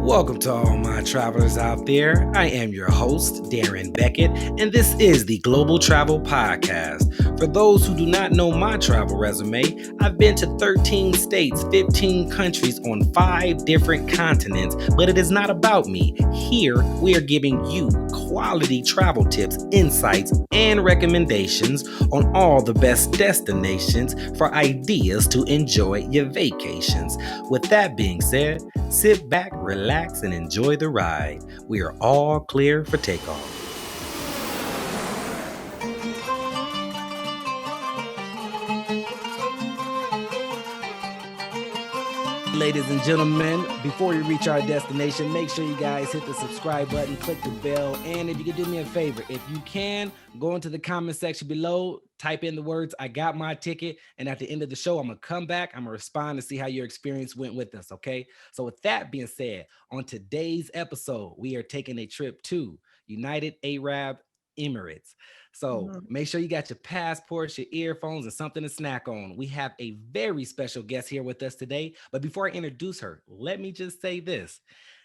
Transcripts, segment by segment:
Welcome to all my travelers out there. I am your host, Darren Beckett, and this is the Global Travel Podcast. For those who do not know my travel resume, I've been to 13 states, 15 countries on 5 different continents, but it is not about me. Here, we are giving you quality travel tips, insights, and recommendations on all the best destinations for ideas to enjoy your vacations. With that being said, sit back, relax, and enjoy the ride. We are all clear for takeoff. Ladies and gentlemen, before we reach our destination, make sure you guys hit the subscribe button, click the bell, and if you could do me a favor, if you can, go into the comment section below, type in the words, "I got my ticket," and at the end of the show, I'm going to come back, I'm going to respond to see how your experience went with us, okay? So with that being said, on today's episode, we are taking a trip to United Arab Emirates. So make sure you got your passports, your earphones, and something to snack on. We have a very special guest here with us today. But before I introduce her, let me just say this.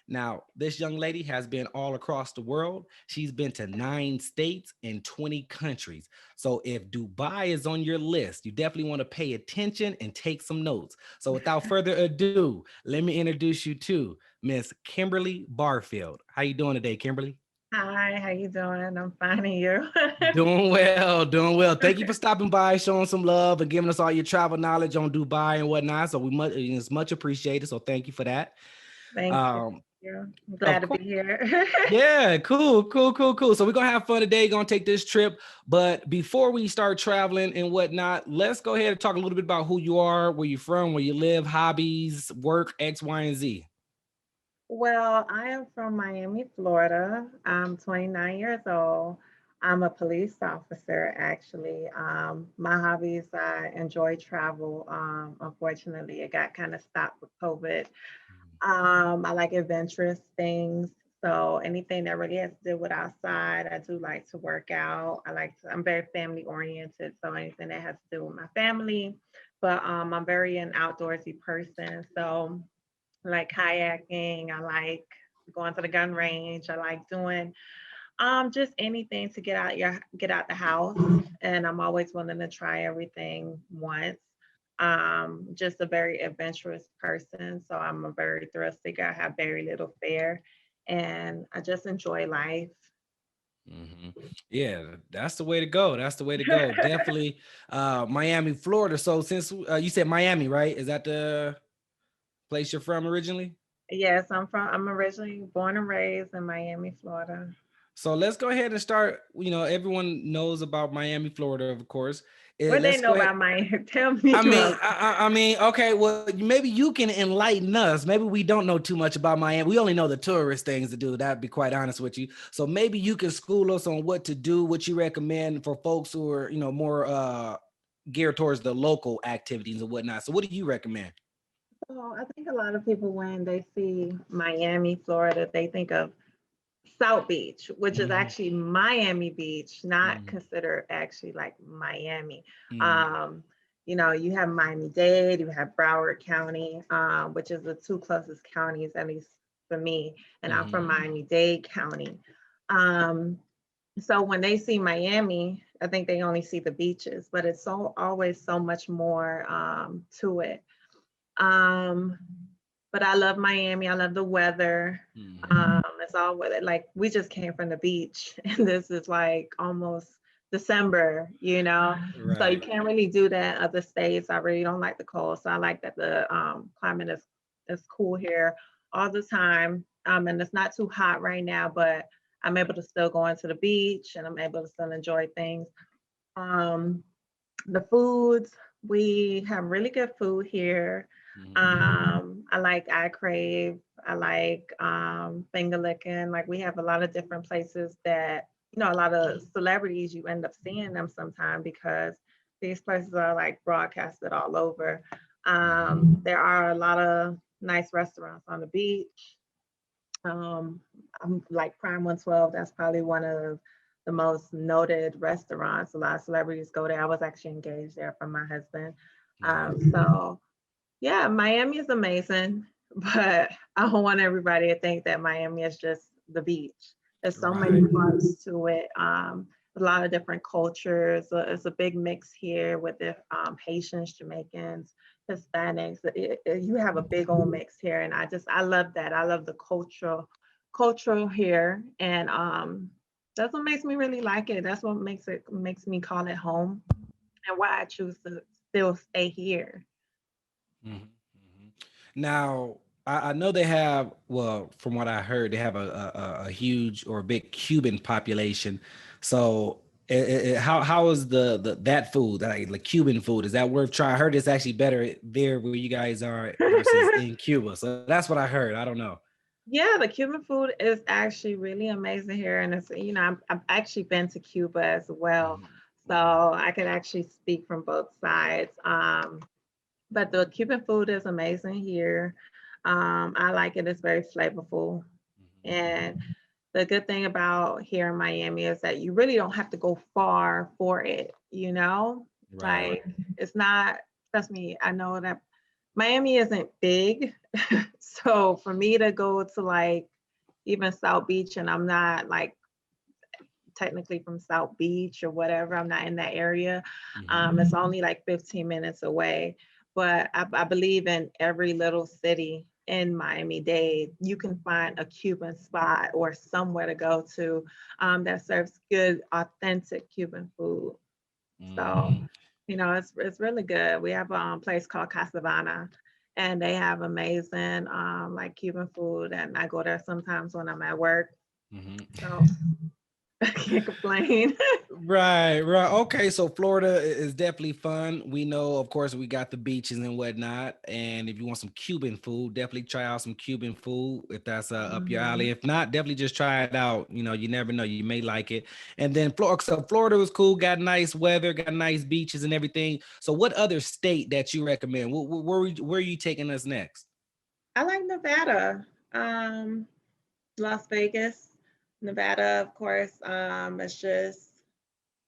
Now, this young lady has been all across the world. She's been to 9 states and 20 countries. So if Dubai is on your list, you definitely want to pay attention and take some notes. So without further ado, let me introduce you to Miss Kimberly Barfield. How you doing today, Kimberly? Hi, how you doing? I'm finding you. Doing well, doing well. Thank you for stopping by, showing some love, and giving us all your travel knowledge on Dubai and whatnot. So it's much appreciated. So thank you for that. Thank Um, you. I'm of glad to be course, here. yeah, cool. So we're gonna have fun today. Gonna take this trip, but before we start traveling and whatnot, let's go ahead and talk a little bit about who you are, where you're from, where you live, hobbies, work, X, Y, and Z. Well, I am from Miami, Florida. I'm 29 years old. I'm a police officer, actually. My hobbies, I enjoy travel. Unfortunately, it got kind of stopped with COVID. I like adventurous things. So anything that really has to do with outside, I do like to work out. I'm very family oriented. So anything that has to do with my family, but I'm very an outdoorsy person. So I like kayaking. I like going to the gun range. I like doing just anything to get out the house. And I'm always willing to try everything once. Just a very adventurous person. So I'm a very thrill seeker. I have very little fear and I just enjoy life. Mm-hmm. Yeah, that's the way to go. That's the way to go. Definitely, Miami, Florida. So since you said Miami, right? Is that the place you're from originally? Yes, I'm originally born and raised in Miami, Florida. So let's go ahead and start. Everyone knows about Miami, Florida, of course. What they Let's know go ahead. about Miami? Tell me I mean, about. okay. Well, maybe you can enlighten us. Maybe we don't know too much about Miami. We only know the tourist things to do. That'd be quite honest with you. So maybe you can school us on what to do, what you recommend for folks who are, more geared towards the local activities and whatnot. So what do you recommend? So I think a lot of people when they see Miami, Florida, they think of South Beach, which is Mhm, actually Miami Beach, not mhm, considered actually like Miami. mhm, Um, you have Miami-Dade, you have Broward County, which is the two closest counties, at least for me. And I'm mhm, from Miami-Dade County. Um, so when they see Miami, I think they only see the beaches, but it's so always so much more to it. Um, but I love Miami. I love the weather. mhm. It's all weather. Like we just came from the beach, and this is like almost December. So you Right. can't really do that in other states. I really don't like the cold, so I like that the climate is cool here all the time. And it's not too hot right now, but I'm able to still go into the beach, and I'm able to still enjoy things. Um, the foods, we have really good food here. Mhm, I like I crave. I like finger licking. Like we have a lot of different places that a lot of celebrities you end up seeing them sometime because these places are like broadcasted all over. mhm. There are a lot of nice restaurants on the beach. Um, I'm like Prime 112. That's probably one of the most noted restaurants. A lot of celebrities go there. I was actually engaged there from my husband. Nice. So yeah, Miami is amazing. but I don't want everybody to think that Miami is just the beach. There's so many Right. parts to it. A lot of different cultures. It's a big mix here with the Haitians, Jamaicans, Hispanics. You have a big old mix here, and I love that. I love the cultural here, and that's what makes me really like it. That's what makes me call it home, and why I choose to still stay here. Mhm, mhm. Now, I know they have, well, from what I heard, they have a huge or a big Cuban population. So, how is the that food, like Cuban food, is that worth trying? I heard it's actually better there where you guys are versus in Cuba. So that's what I heard. I don't know. Yeah, the Cuban food is actually really amazing here, and it's I've actually been to Cuba as well, Mhm, so mhm, I could actually speak from both sides. But the Cuban food is amazing here. I like it; it's very flavorful, mhm. and the good thing about here in Miami is that you really don't have to go far for it. Right. Like it's not. Trust me, I know that Miami isn't big, so for me to go to like even South Beach, and I'm not like technically from South Beach or whatever, I'm not in that area. Mhm. It's only like 15 minutes away. But I believe in every little city in Miami-Dade, you can find a Cuban spot or somewhere to go to that serves good, authentic Cuban food. So, Mm. it's really good. We have a place called Casavana, and they have amazing like Cuban food, and I go there sometimes when I'm at work. Mhm. So I can't complain. Right, right. Okay, so Florida is definitely fun. We know, of course, we got the beaches and whatnot. And if you want some Cuban food, definitely try out some Cuban food if that's up your alley. Mhm. If not, definitely just try it out. You never know, you may like it. And then Florida, so Florida was cool, got nice weather, got nice beaches and everything. So, what other state that you recommend? Where are you taking us next? I like Nevada, Las Vegas, Nevada, of course. It's just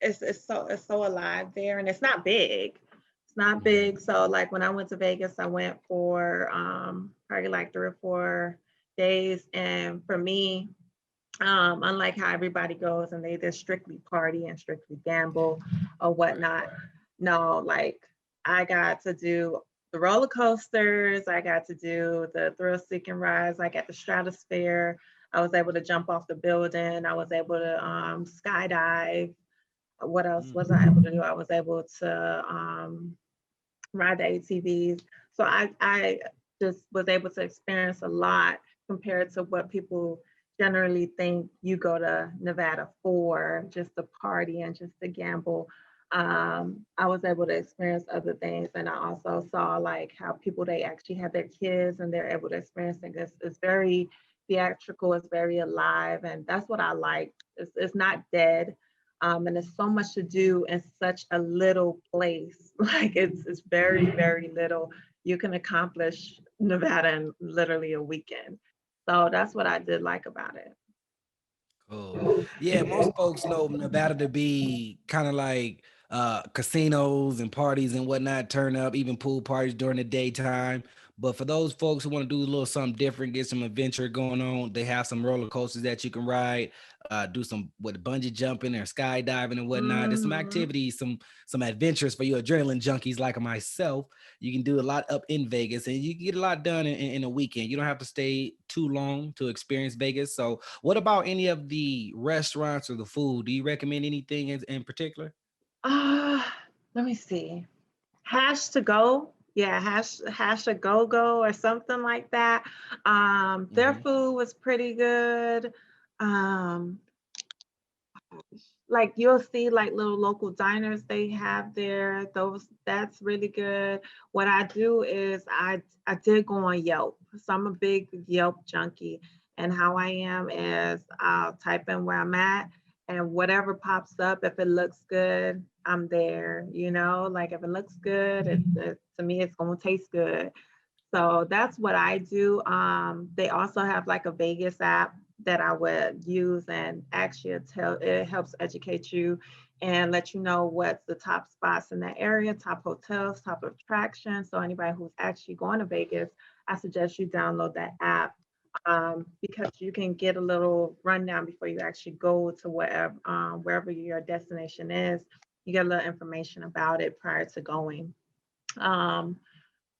it's so alive there, and it's not big. It's not Mhm. big. So like when I went to Vegas, I went for probably like 3 or 4 days, and for me, unlike how everybody goes and they just strictly party and strictly gamble or whatnot. No, like I got to do the roller coasters, I got to do the thrill seeking rides, like at the Stratosphere. I was able to jump off the building. I was able to skydive. What else was I able to do? I was able to ride the ATVs. So I just was able to experience a lot compared to what people generally think you go to Nevada for, just to party and just to gamble. I was able to experience other things, and I also saw like how people they actually have their kids and they're able to experience things. It's very theatrical, it's very alive, and that's what I like. It's not dead, and there's so much to do in such a little place. Like it's very very little. You can accomplish Nevada in literally a weekend. So that's what I did like about it. Cool. Yeah, most folks know Nevada to be kind of like casinos and parties and whatnot, turn up, even pool parties during the daytime. But for those folks who want to do a little something different, get some adventure going on, they have some roller coasters that you can ride, do some with bungee jumping or skydiving and whatnot. There's some Mhm. activities, some adventures for you adrenaline junkies like myself. You can do a lot up in Vegas and you can get a lot done in a weekend. You don't have to stay too long to experience Vegas. So what about any of the restaurants or the food? Do you recommend anything in particular? Uh, Let me see. Hash to go. Yeah, hash to go or something like that. Their Hmm. food was pretty good. Um, like you'll see like little local diners they have there. That's really good. What I do is I did go on Yelp. So I'm a big Yelp junkie. And how I am is I'll type in where I'm at, and whatever pops up, if it looks good, I'm there. Like if it looks good, to me it's gonna taste good. So that's what I do. They also have like a Vegas app that I would use, and actually it helps educate you and let you know what's the top spots in that area, top hotels, top attractions. So anybody who's actually going to Vegas, I suggest you download that app, because you can get a little rundown before you actually go to wherever your destination is. You get a little information about it prior to going. Um,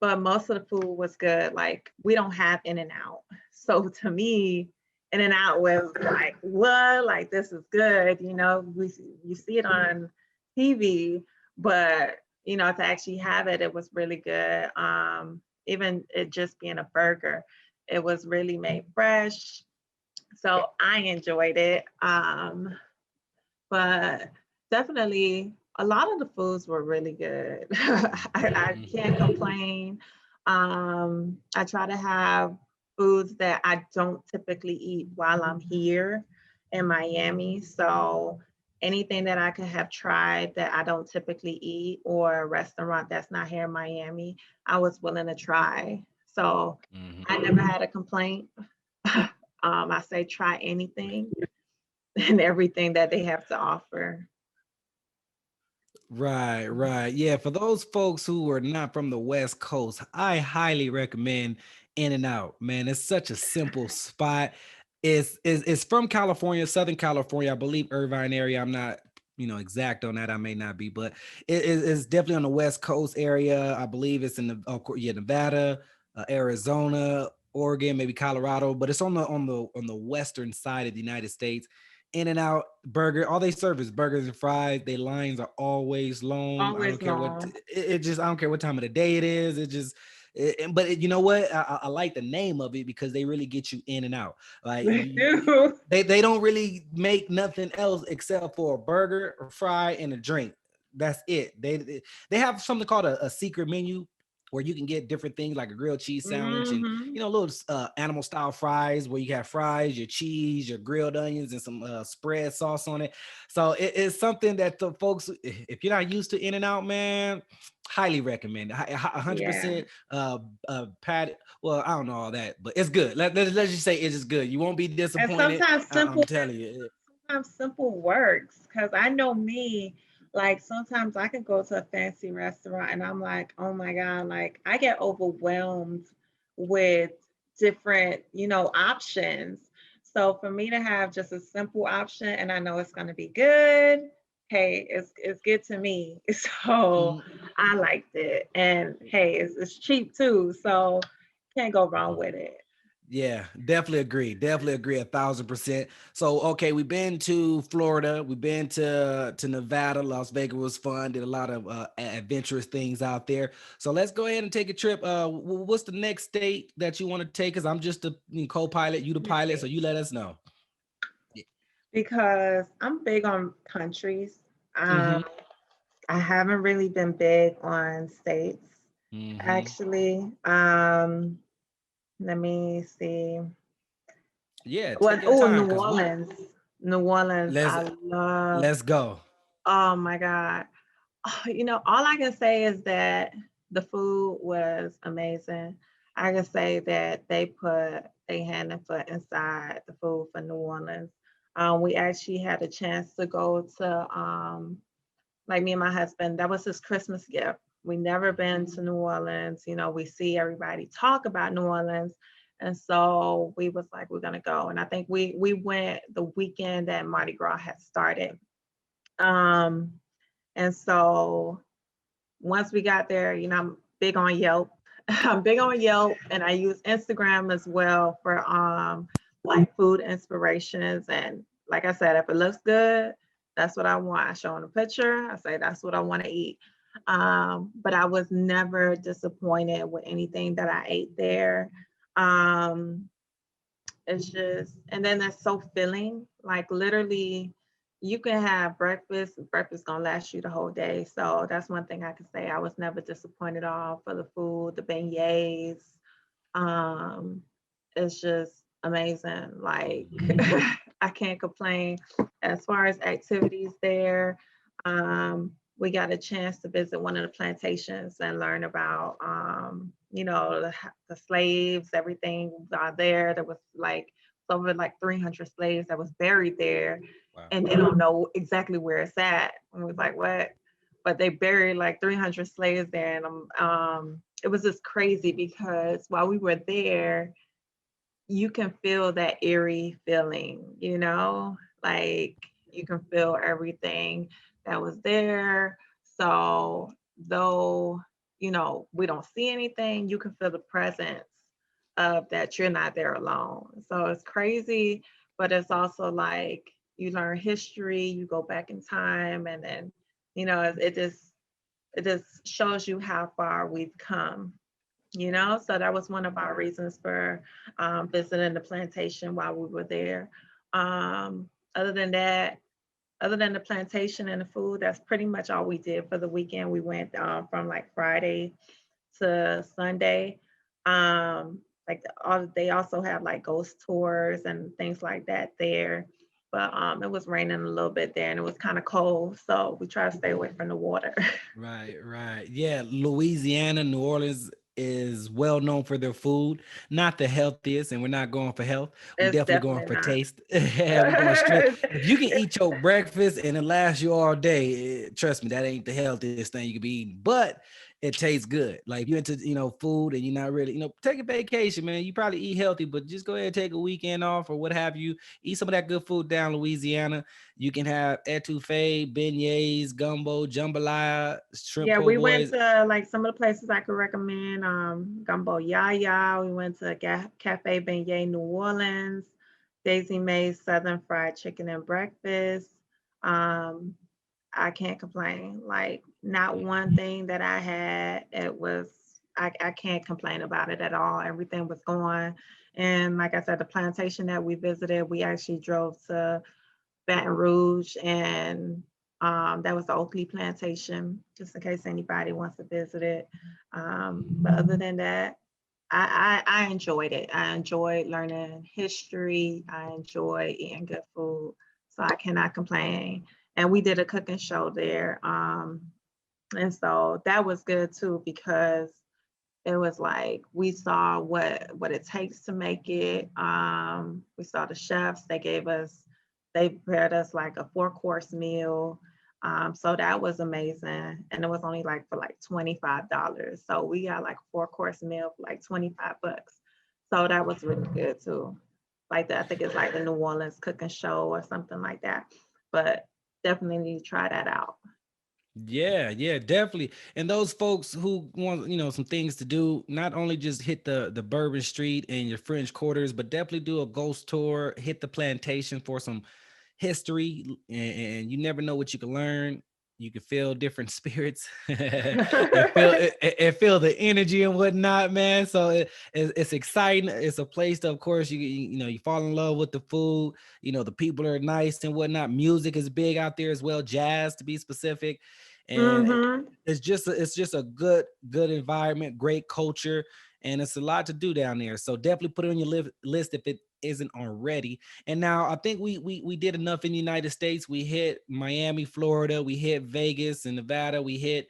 but most of the food was good. Like, we don't have In-N-Out. So to me, In-N-Out was like, what? Like, this is good. You see it on TV, but to actually have it, it was really good. Even it just being a burger, it was really made fresh. So I enjoyed it. But definitely a lot of the foods were really good. I can't complain. I try to have foods that I don't typically eat while I'm here in Miami. So anything that I could have tried that I don't typically eat, or a restaurant that's not here in Miami, I was willing to try. So I never had a complaint. I say try anything and everything that they have to offer. Right, right. Yeah, for those folks who are not from the West Coast, I highly recommend In-N-Out. Man, it's such a simple spot. It's from California, Southern California, I believe Irvine area. I'm not, exact on that. I may not be, but it's definitely on the West Coast area. I believe it's in Nevada, Arizona, Oregon, maybe Colorado, but it's on the western side of the United States. In-N-Out burger, all they serve is burgers and fries. Their lines are always long. I don't Always care what long. it just. I don't care what time of the day it is. You know what? I like the name of it because they really get you in and out. Like They do. they don't really make nothing else except for a burger, a fry, and a drink. That's it. They have something called a secret menu where you can get different things like a grilled cheese sandwich and Hmm. little animal style fries where you have fries, your cheese, your grilled onions, and some spread sauce on it. So it's something that the folks, if you're not used to In-N-Out, man, highly recommend it. 100% Yeah. pat. Well, I don't know all that, but it's good. Let's just say it's just good. You won't be And disappointed. I'm telling you. sometimes simple works. Cause I know me, like sometimes I can go to a fancy restaurant and I'm like, oh my God, like I get overwhelmed with different, options. So for me to have just a simple option and I know it's gonna be good, hey, it's good to me. So Mhm. I liked it. And hey, it's cheap too. So can't go wrong with it. Yeah, definitely agree. Definitely agree 1,000%. So, okay, we've been to Florida, we've been to Nevada, Las Vegas was fun. Did a lot of adventurous things out there. So let's go ahead and take a trip. What's the next state that you want to take? Because I'm just the co-pilot, you the Let me pilot, so see. you let us know. Because I'm big on countries. Mm-hmm. Um, I haven't really been big on states, Mm-hmm. actually. Let me see. Yeah, Well, take your oh, time New because we Orleans. New Orleans, let's I love. let's go. Oh my God. All I can say is that the food was amazing. I can say that they put a hand and foot inside the food for New Orleans. We actually had a chance to go to, like me and my husband, that was his Christmas gift. We never been to New Orleans. We see everybody talk about New Orleans. And so we was like, we're gonna go. And I think we went the weekend that Mardi Gras had started. Um, and so once we got there, I'm big on Yelp. I'm big on Yelp and I use Instagram as well for like food inspirations. And like I said, if it looks good, that's what I want. I show them a picture. I say that's what I want to eat. But I was never disappointed with anything that I ate there. Um, it's just, and then it's so filling. Like literally, you can have breakfast. Breakfast gonna last you the whole day. So that's one thing I can say. I was never disappointed at all for the food, the beignets. Um, it's just amazing. Like I can't complain. As far as activities there, we got a chance to visit one of the plantations and learn about, the slaves, everything there. There was like over like 300 slaves that was buried there, Wow. and they don't know exactly where it's at. And we was like, what? But they buried like 300 slaves there, and it was just crazy because while we were there, you can feel that eerie feeling, like you can feel everything that was there. So though, we don't see anything, you can feel the presence of that you're not there alone. So it's crazy, but it's also like you learn history, you go back in time, and then, it just shows you how far we've come. So that was one of our reasons for visiting the plantation while we were there. Other than that, other than the plantation and the food, that's pretty much all we did for the weekend. We went from like Friday to Sunday. Like they also have like ghost tours and things like that there. But it was raining a little bit there and it was kind of cold. So we try to stay away from the water. Right, right. Yeah, Louisiana, New Orleans is well known for their food. Not the healthiest, and we're not going for health. We It's definitely going definitely for not. taste. Yeah, we're going straight. If you can eat your breakfast and it lasts you all day, trust me, that ain't the healthiest thing you could be eating. But it tastes good. Like if you're into, food and you're not really, take a vacation, man. You probably eat healthy, but just go ahead and take a weekend off or what have you. Eat some of that good food down Louisiana. You can have etouffee, beignets, gumbo, jambalaya, shrimp Yeah, po' we went boys. to like some of the places I could recommend. Gumbo Yaya. We went to Cafe Beignet New Orleans, Daisy Mae's Southern Fried Chicken and Breakfast. Um, I can't complain. Like not one thing that I had, I can't complain about it at all. Everything was going. And like I said, the plantation that we visited, we actually drove to Baton Rouge, and that was the Oakley Plantation, just in case anybody wants to visit it. But other than that, I enjoyed it. I enjoyed learning history. I enjoyed eating good food. So I cannot complain. And we did a cooking show there. And so that was good too, because it was like we saw what it takes to make it. We saw the chefs. They prepared us like a 4-course meal. So that was amazing, and it was only like for like $25. So we got like a 4-course meal for like $25. So that was really good too. Like that, I think it's like the New Orleans cooking show or something like that. But definitely need to try that out. Yeah, yeah, definitely. And those folks who want, some things to do, not only just hit the Bourbon Street and your French Quarters, but definitely do a ghost tour, hit the plantation for some history, and you never know what you can learn. You can feel different spirits and feel the energy and whatnot, man. So it's exciting. It's a place that, of course, you fall in love with the food. The people are nice and whatnot. Music is big out there as well, jazz to be specific, and Mm-hmm. it's just a good environment, great culture, and it's a lot to do down there. So definitely put it on your list if it isn't already. And now I think we did enough in the United States. We hit Miami, Florida, we hit Vegas and Nevada, we hit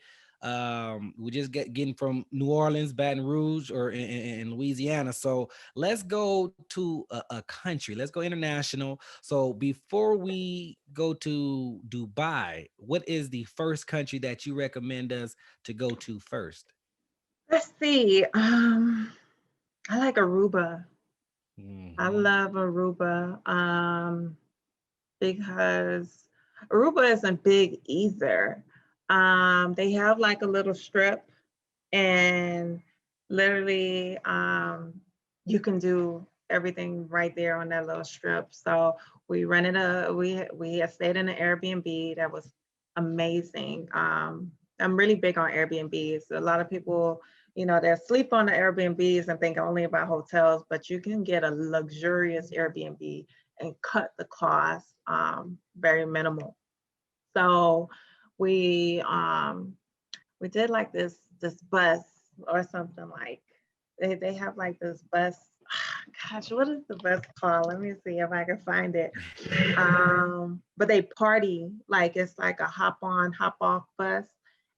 we just getting from New Orleans, Baton Rouge, or in Louisiana. So let's go to a country. Let's go international. So before we go to Dubai, what is the first country that you recommend us to go to first? Let's see. I like Aruba. I Hmm. love Aruba because Aruba isn't big either. They have like a little strip, and literally you can do everything right there on that little strip. So we had stayed in an Airbnb that was amazing. I'm really big on Airbnbs. A lot of people, they sleep on the Airbnbs and think only about hotels, but you can get a luxurious Airbnb and cut the cost very minimal. So we we did like this bus or something, like they have like this bus. Gosh, what is the bus called? Let me see if I can find it. But they party, like it's like a hop on, hop off bus,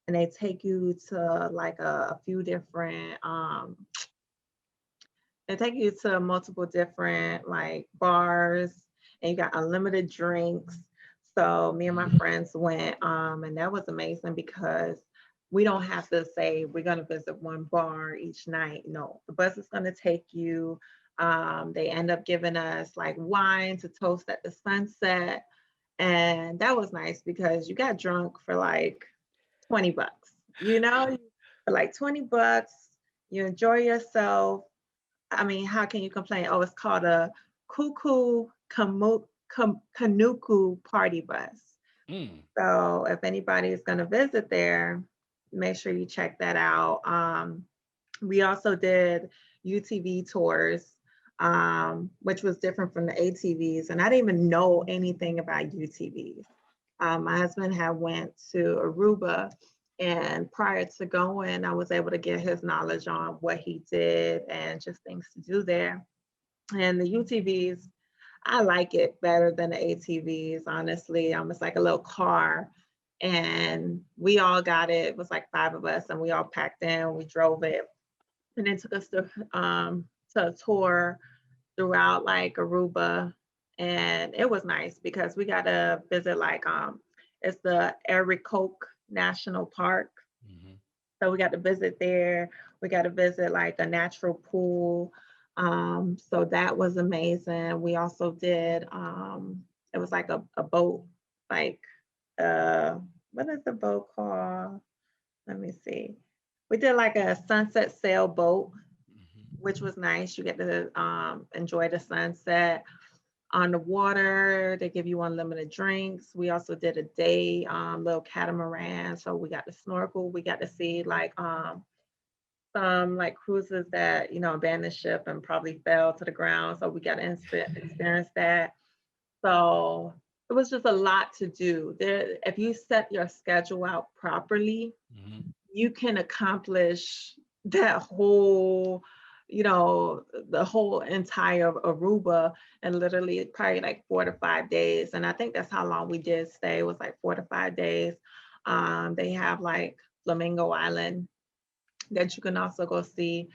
and they take you to like a few different they take you to multiple different like bars, and you got unlimited drinks. So me and my friends went, and that was amazing because we don't have to say we're going to visit one bar each night. No, the bus is going to take you. They end up giving us like wine to toast at the sunset. And that was nice because you got drunk for like 20 bucks, for like 20 bucks, you enjoy yourself. I mean, how can you complain? Oh, it's called a Kanuku party bus. Mm. So if anybody is going to visit there, make sure you check that out. We also did UTV tours, which was different from the ATVs, and I didn't even know anything about UTVs. My husband had went to Aruba, and prior to going, I was able to get his knowledge on what he did and just things to do there. And the UTVs, I like it better than the ATVs, honestly. It's like a little car. And we all got it. It was like 5 of us, and we all packed in, we drove it. And it took us to a tour throughout like Aruba. And it was nice because we got to visit like it's the Aricoke National Park. Mhm. So we got to visit there. We got to visit like a natural pool. So that was amazing. We also did it was like a boat, like what is the boat called? Let me see. We did like a sunset sailboat, Mhm. which was nice. You get to enjoy the sunset on the water. They give you unlimited drinks. We also did a day little catamaran. So we got to snorkel. We got to see like some like cruises that, abandoned ship and probably fell to the ground. So we got to experience that. So it was just a lot to do. There, if you set your schedule out properly, Mhm. you can accomplish that whole, the whole entire Aruba in literally probably like 4 to 5 days. And I think that's how long we did stay, was like 4 to 5 days. They have like Flamingo Island that you can also go see.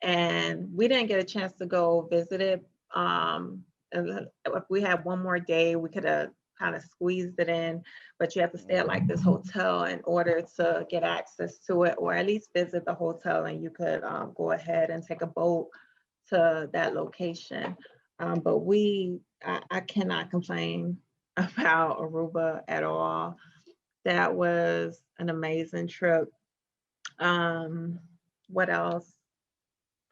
And we didn't get a chance to go visit it. And if we had one more day, we could have kind of squeezed it in, but you have to stay at like this hotel in order to get access to it, or at least visit the hotel, and you could go ahead and take a boat to that location. But I cannot complain about Aruba at all. That was an amazing trip. Um, what else?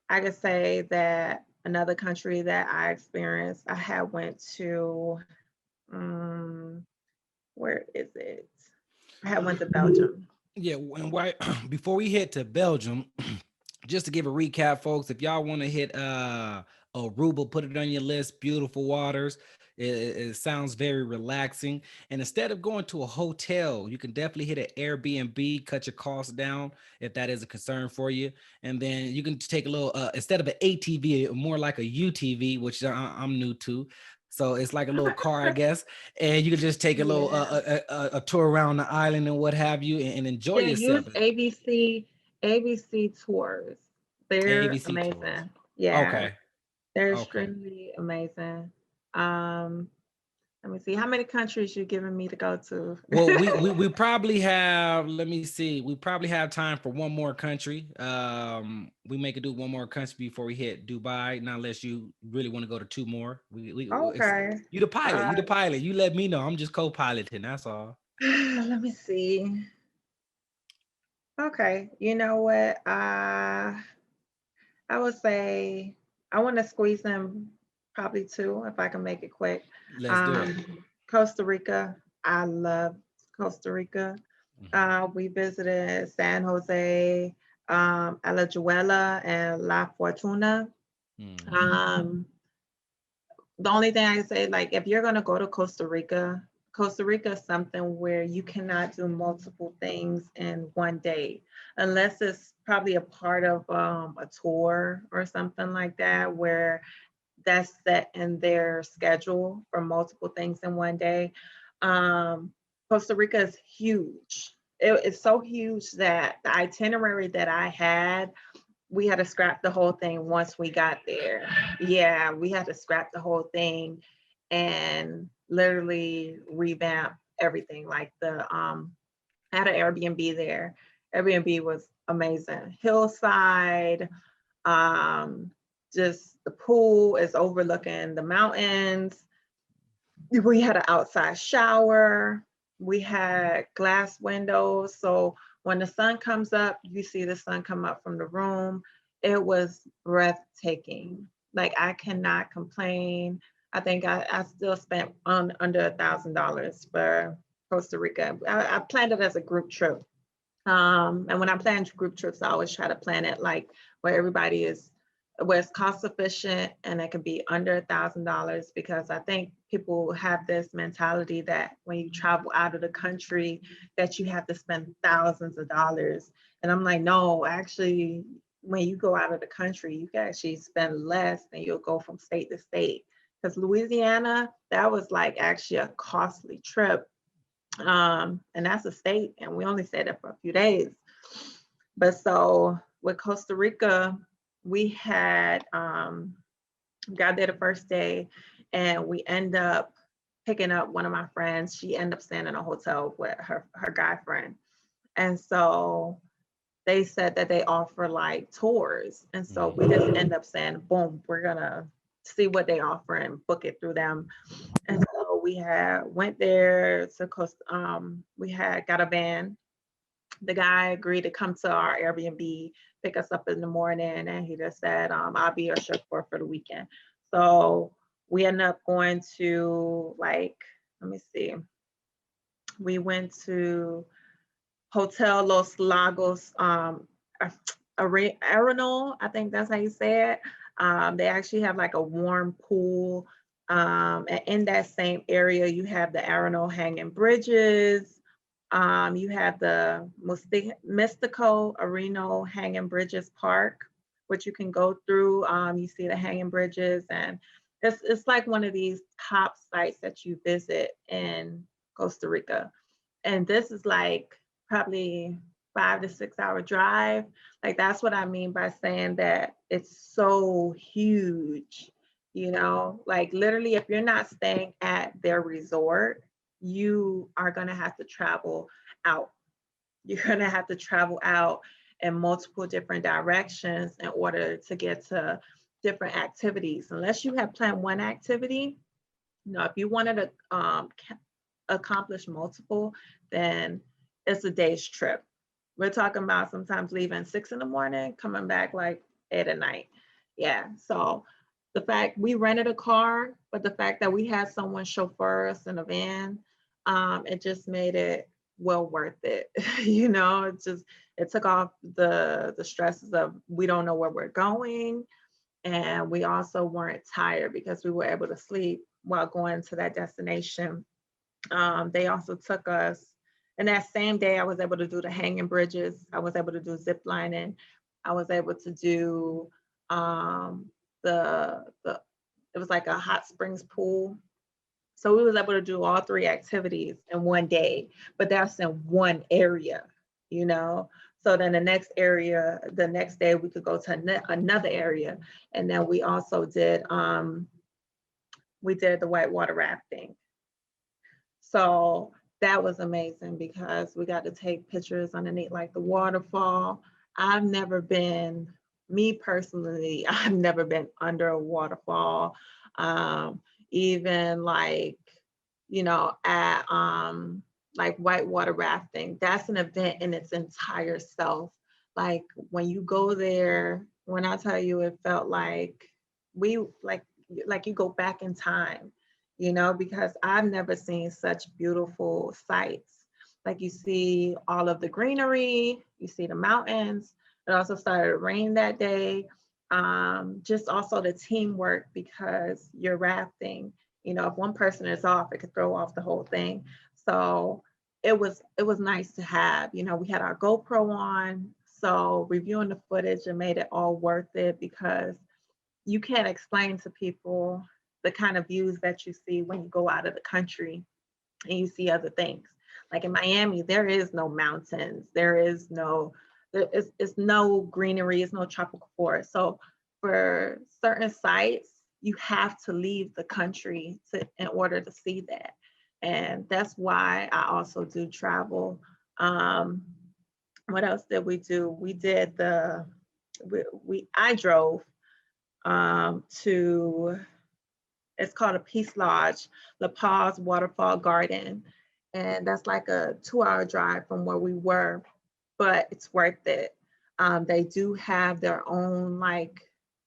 I could say that another country that I experienced, I had went to, um, where is it? I had went to Belgium. Yeah, and why before we head to Belgium, just to give a recap, folks, if y'all want to hit Aruba, put it on your list. Beautiful waters. It sounds very relaxing. And instead of going to a hotel, you can definitely hit an Airbnb, cut your costs down if that is a concern for you. And then you can take a little instead of an ATV, more like a UTV, which I'm new to. So it's like a little car, I guess, and you can just take a little Yeah. a tour around the island and what have you, and enjoy Yeah, use yourself. ABC Tours. They're ABC tours. amazing. Yeah, Okay. they're Okay. extremely amazing. Um, Let me see, how many countries you giving me to go to? Well, we probably have, let me see, we probably have time for one more country. We may could do one more country before we hit Dubai, not unless you really want to go to two more. It's, Okay. you the pilot, Uh, you the pilot. You let me know. I'm just co-piloting. That's all. Let me see. Okay, you know what? I would say I want to squeeze in probably two if I can make it quick. Let's do it. Costa Rica. I love Costa Rica. Mhm. We visited San Jose, Alajuela, and La Fortuna. Mhm. Um, the only thing I can say, like, if you're gonna go to Costa Rica, Costa Rica is something where you cannot do multiple things in one day, unless it's probably a part of a tour or something like that, where that's set in their schedule for multiple things in one day. Um, Costa Rica is huge. It's so huge that the itinerary that I had, we had to scrap the whole thing once we got there. Yeah, we had to scrap the whole thing and literally revamp everything. Like I had an Airbnb there, Airbnb was amazing. Hillside, just the pool is overlooking the mountains. We had an outside shower. We had glass windows. So when the sun comes up, you see the sun come up from the room. It was breathtaking. Like, I cannot complain. I think I still spent under $1,000 for Costa Rica. I planned it as a group trip. And when I plan group trips, I always try to plan it like where it's cost efficient and it can be under $1,000, because I think people have this mentality that when you travel out of the country that you have to spend thousands of dollars. And I'm like, no, actually, when you go out of the country, you can actually spend less and you'll go from state to state. Because Louisiana, that was like actually a costly trip. And that's a state, and we only stayed there for a few days. But so with Costa Rica, we had got there the first day, and we end up picking up one of my friends. She ended up staying in a hotel with her guy friend. And so they said that they offer like tours. And so we just end up saying, boom, we're gonna see what they offer and book it through them. And so we went there to Costa, we got a van. The guy agreed to come to our Airbnb, pick us up in the morning, and he just said, I'll be your chauffeur for the weekend. So we ended up going to, like, let me see. We went to Hotel Los Lagos, Arenal, I think that's how you say it. They actually have like a warm pool. And in that same area, you have the Arenal hanging bridges. You have the Mystico Arenal Hanging Bridges Park, which you can go through. You see the hanging bridges, and it's like one of these top sites that you visit in Costa Rica. And this is like probably 5 to 6 hour drive. Like, that's what I mean by saying that it's so huge, like literally if you're not staying at their resort, you are going to have to travel out. You're going to have to travel out in multiple different directions in order to get to different activities. Unless you have planned one activity, if you wanted to accomplish multiple, then it's a day's trip. We're talking about sometimes leaving 6 a.m, coming back like 8 at night. Yeah. So the fact we rented a car, but the fact that we had someone chauffeur us in a van, it just made it well worth it. It took off the stresses of we don't know where we're going. And we also weren't tired because we were able to sleep while going to that destination. They also took us, and that same day I was able to do the hanging bridges. I was able to do zip lining. I was able to do it was like a hot springs pool. So we was able to do all 3 activities in one day, but that's in one area, So then the next day we could go to another area. And then we also did the whitewater rafting. So that was amazing because we got to take pictures underneath like the waterfall. Me personally, I've never been under a waterfall. Even like, at like whitewater rafting, that's an event in its entire self. Like when you go there, when I tell you, it felt like like you go back in time, because I've never seen such beautiful sights. Like you see all of the greenery, you see the mountains. It also started to rain that day. Just also the teamwork, because you're rafting. If one person is off, it could throw off the whole thing. So it was nice to have. We had our GoPro on, so reviewing the footage, it made it all worth it, because you can't explain to people the kind of views that you see when you go out of the country and you see other things. Like in Miami, there is no mountains, it's no greenery, it's no tropical forest. So for certain sites, you have to leave the country in order to see that. And that's why I also do travel What else did we do? We did I drove to, it's called a Peace Lodge, La Paz Waterfall Garden. And that's like a 2-hour drive from where we were, but it's worth it. They do have their own,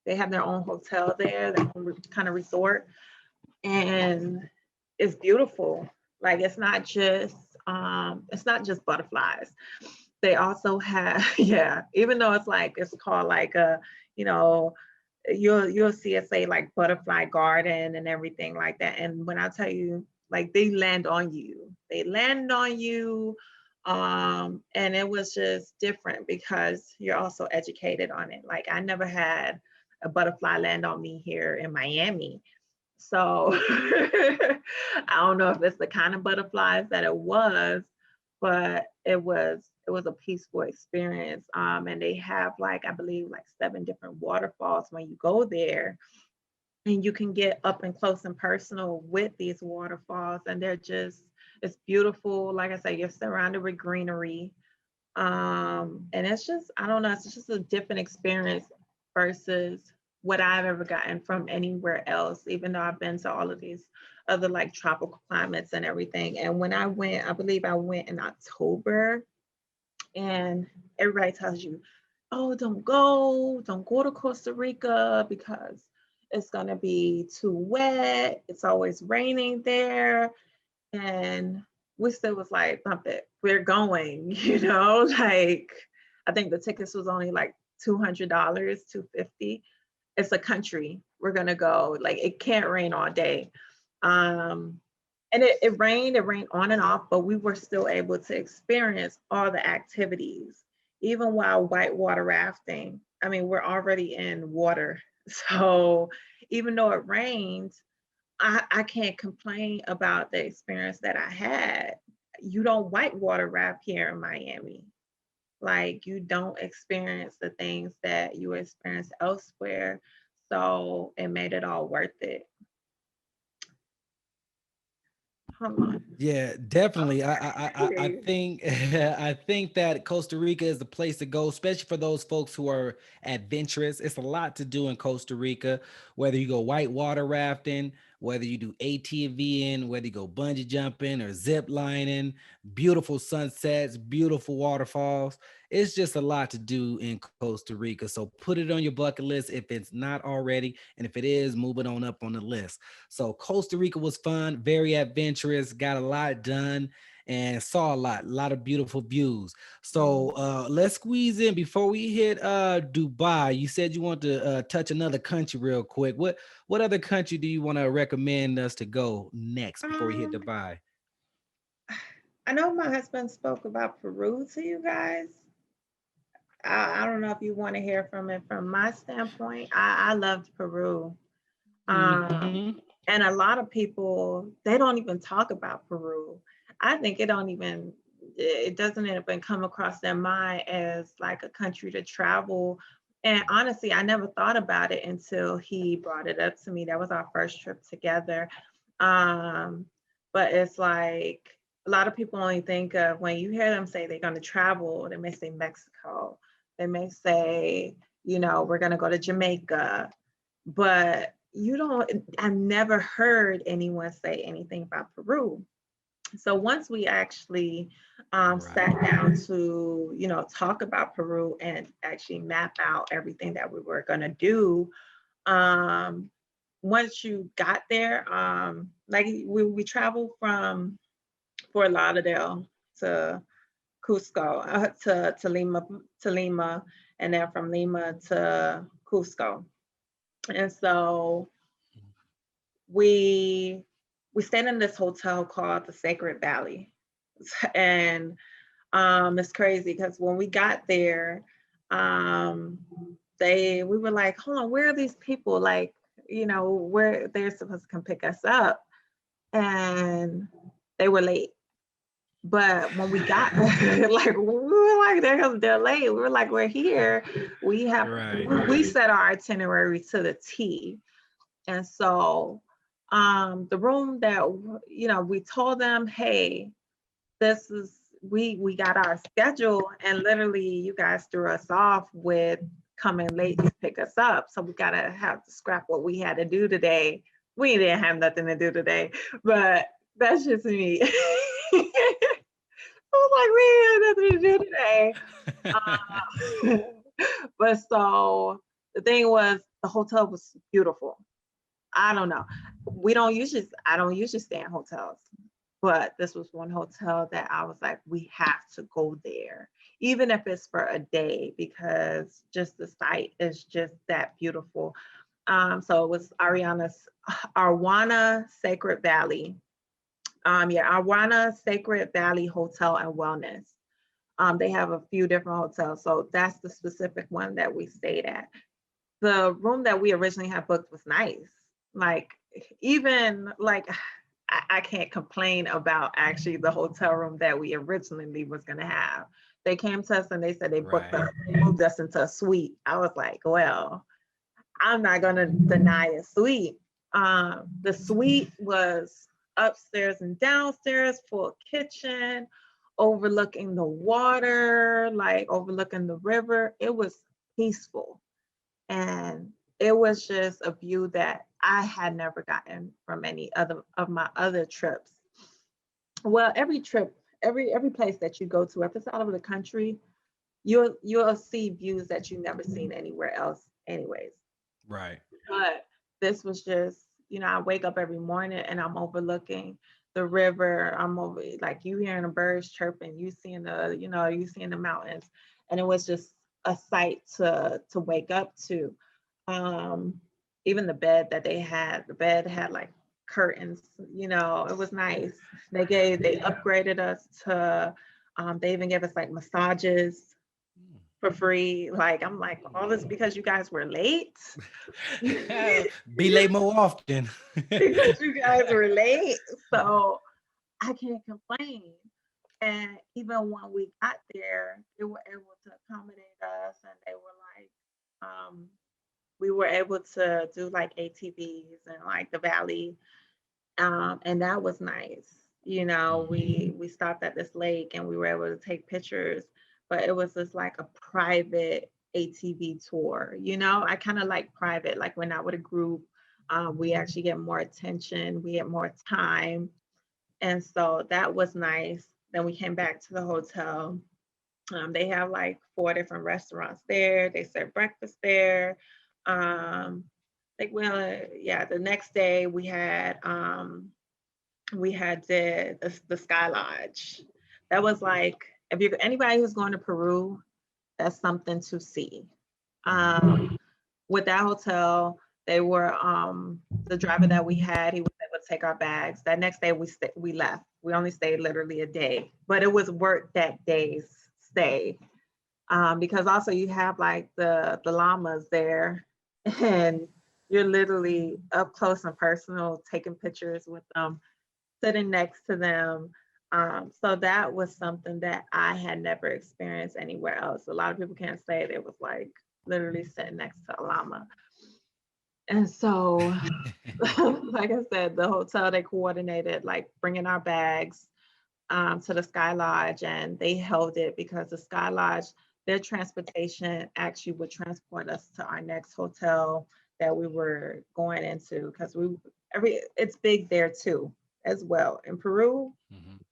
they have their own hotel there, their own kind of resort. And it's beautiful. Like it's not just butterflies. They also have, yeah, even though it's called like a, you know, you'll see it say like butterfly garden and everything like that. And when I tell you, like they land on you. They land on you. And it was just different because you're also educated on it. Like I never had a butterfly land on me here in Miami. So I don't know if it's the kind of butterflies that it was, but it was a peaceful experience. And they have like, I believe like 7 different waterfalls when you go there, and you can get up and close and personal with these waterfalls, and it's beautiful. Like I said, you're surrounded with greenery. And it's just, I don't know, it's just a different experience versus what I've ever gotten from anywhere else, even though I've been to all of these other like tropical climates and everything. And when I went, I believe I went in October, and everybody tells you, oh, don't go to Costa Rica because it's gonna be too wet. It's always raining there. And we still was like, bump it, we're going, like I think the tickets was only like $200, 250. It's a country. We're gonna go. Like it can't rain all day. And it rained on and off, but we were still able to experience all the activities, even while whitewater rafting. I mean, we're already in water. So even though it rained, I can't complain about the experience that I had. You don't whitewater raft here in Miami. Like you don't experience the things that you experience elsewhere. So it made it all worth it. Hold on. Yeah, definitely. I Okay. think I think that Costa Rica is the place to go, especially for those folks who are adventurous. It's a lot to do in Costa Rica, whether you go whitewater rafting, whether you do ATVing, whether you go bungee jumping or zip lining, beautiful sunsets, beautiful waterfalls. It's just a lot to do in Costa Rica. So put it on your bucket list if it's not already. And if it is, move it on up on the list. So Costa Rica was fun, very adventurous, got a lot done and saw a lot of beautiful views. So let's squeeze in before we hit Dubai. You said you want to touch another country real quick. What other country do you want to recommend us to go next before we hit Um, Dubai? I know my husband spoke about Peru to you guys. I don't know if you want to hear from it from my standpoint. I loved Peru. Mm-hmm. And a lot of people, they don't even talk about Peru. I think it doesn't even come across their mind as like a country to travel. And honestly, I never thought about it until he brought it up to me. That was our first trip together. Um, but it's like a lot of people only think of when you hear them say they're going to travel, they may say Mexico. They may say, we're going to go to Jamaica. But I've never heard anyone say anything about Peru. So once we actually sat Right. down to, talk about Peru and actually map out everything that we were going to do, um, once you got there, like we traveled from Fort Lauderdale to Cusco, to Lima, and then from Lima to Cusco. And so we we stayed in this hotel called the Sacred Valley. And it's crazy because when we got there, um we were like, hold on, where are these people? Like, where they're supposed to come pick us up. And they were late. But when we got like we were like, they're late. We were like, we're here. Right. We set our itinerary to the T. And so the room that, we told them, hey, this is, we got our schedule, and literally you guys threw us off with coming late to pick us up. So we gotta have to scrap what we had to do today. We didn't have nothing to do today, but that's just me. I was like, we had nothing to do today. But so the thing was, the hotel was beautiful. I don't know. I don't usually stay in hotels, but this was one hotel that I was like, we have to go there, even if it's for a day, because just the site is just that beautiful. So it was Arowana Sacred Valley. Arowana Sacred Valley Hotel and Wellness. They have a few different hotels, so that's the specific one that we stayed at. The room that we originally had booked was nice. Like, even like, I can't complain about actually the hotel room that we originally was gonna have. They came to us and they said they booked us, they moved us into a suite. I was like, well, I'm not gonna deny a suite. The suite was upstairs and downstairs, full kitchen, overlooking the water, like overlooking the river. It was peaceful. And it was just a view that I had never gotten from any other of my other trips. Well, every trip, every place that you go to, if it's out of the country, you'll see views that you never seen anywhere else anyways. Right. But this was just, I wake up every morning and I'm overlooking the river. I'm over, like, you hearing the birds chirping, you seeing the mountains. And it was just a sight to wake up to. Even the bed that the bed had like curtains, it was nice. They upgraded us to, they even gave us like massages for free. Like, I'm like, all this because you guys were late. Be late more often. Because you guys were late. So I can't complain. And even when we got there, they were able to accommodate us, and they were like, we were able to do like ATVs and like the valley. And that was nice. We stopped at this lake and we were able to take pictures, but it was just like a private ATV tour. I kind of like private, like we're not with a group. We actually get more attention, we get more time. And so that was nice. Then we came back to the hotel. They have like 4 different restaurants there. They serve breakfast there. The next day we had the Sky Lodge. That was like, if you're anybody who's going to Peru, that's something to see. With that hotel, they were the driver that we had, he was able to take our bags. That next day we left. We only stayed literally a day, but it was worth that day's stay. Because also you have like the llamas there, and you're literally up close and personal taking pictures with them, sitting next to them. So that was something that I had never experienced anywhere else. A lot of people can't say it was like literally sitting next to a llama. And so, like I said, the hotel, they coordinated like bringing our bags to the Sky Lodge, and they held it because the Sky Lodge, their transportation actually would transport us to our next hotel that we were going into, because it's big there too as well. In Peru,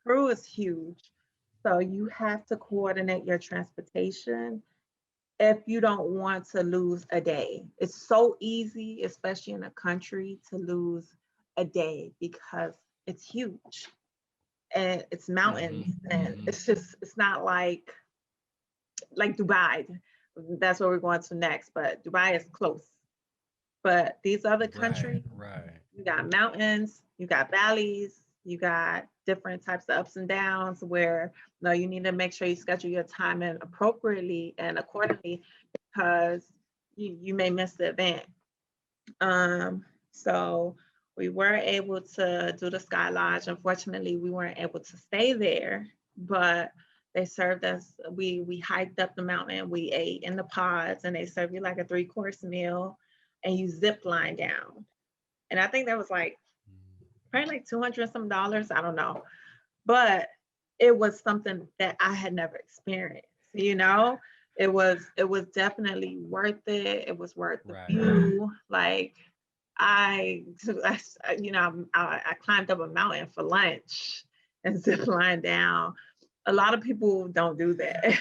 Peru is huge. So you have to coordinate your transportation if you don't want to lose a day. It's so easy, especially in a country, to lose a day because it's huge and it's mountains, and it's not like Dubai. That's where we're going to next, but Dubai is close. But these other countries, you got mountains, you got valleys, you got different types of ups and downs where you need to make sure you schedule your time in appropriately and accordingly, because you may miss the event. So we were able to do the Sky Lodge. Unfortunately, we weren't able to stay there, but they served us, we hiked up the mountain, we ate in the pods, and they serve you like a 3-course meal, and you zip line down. And I think that was like probably like $200 some, I don't know. But it was something that I had never experienced, you know? It was definitely worth it. It was worth the Right. view. Like I, I climbed up a mountain for lunch and zip line down. A lot of people don't do that.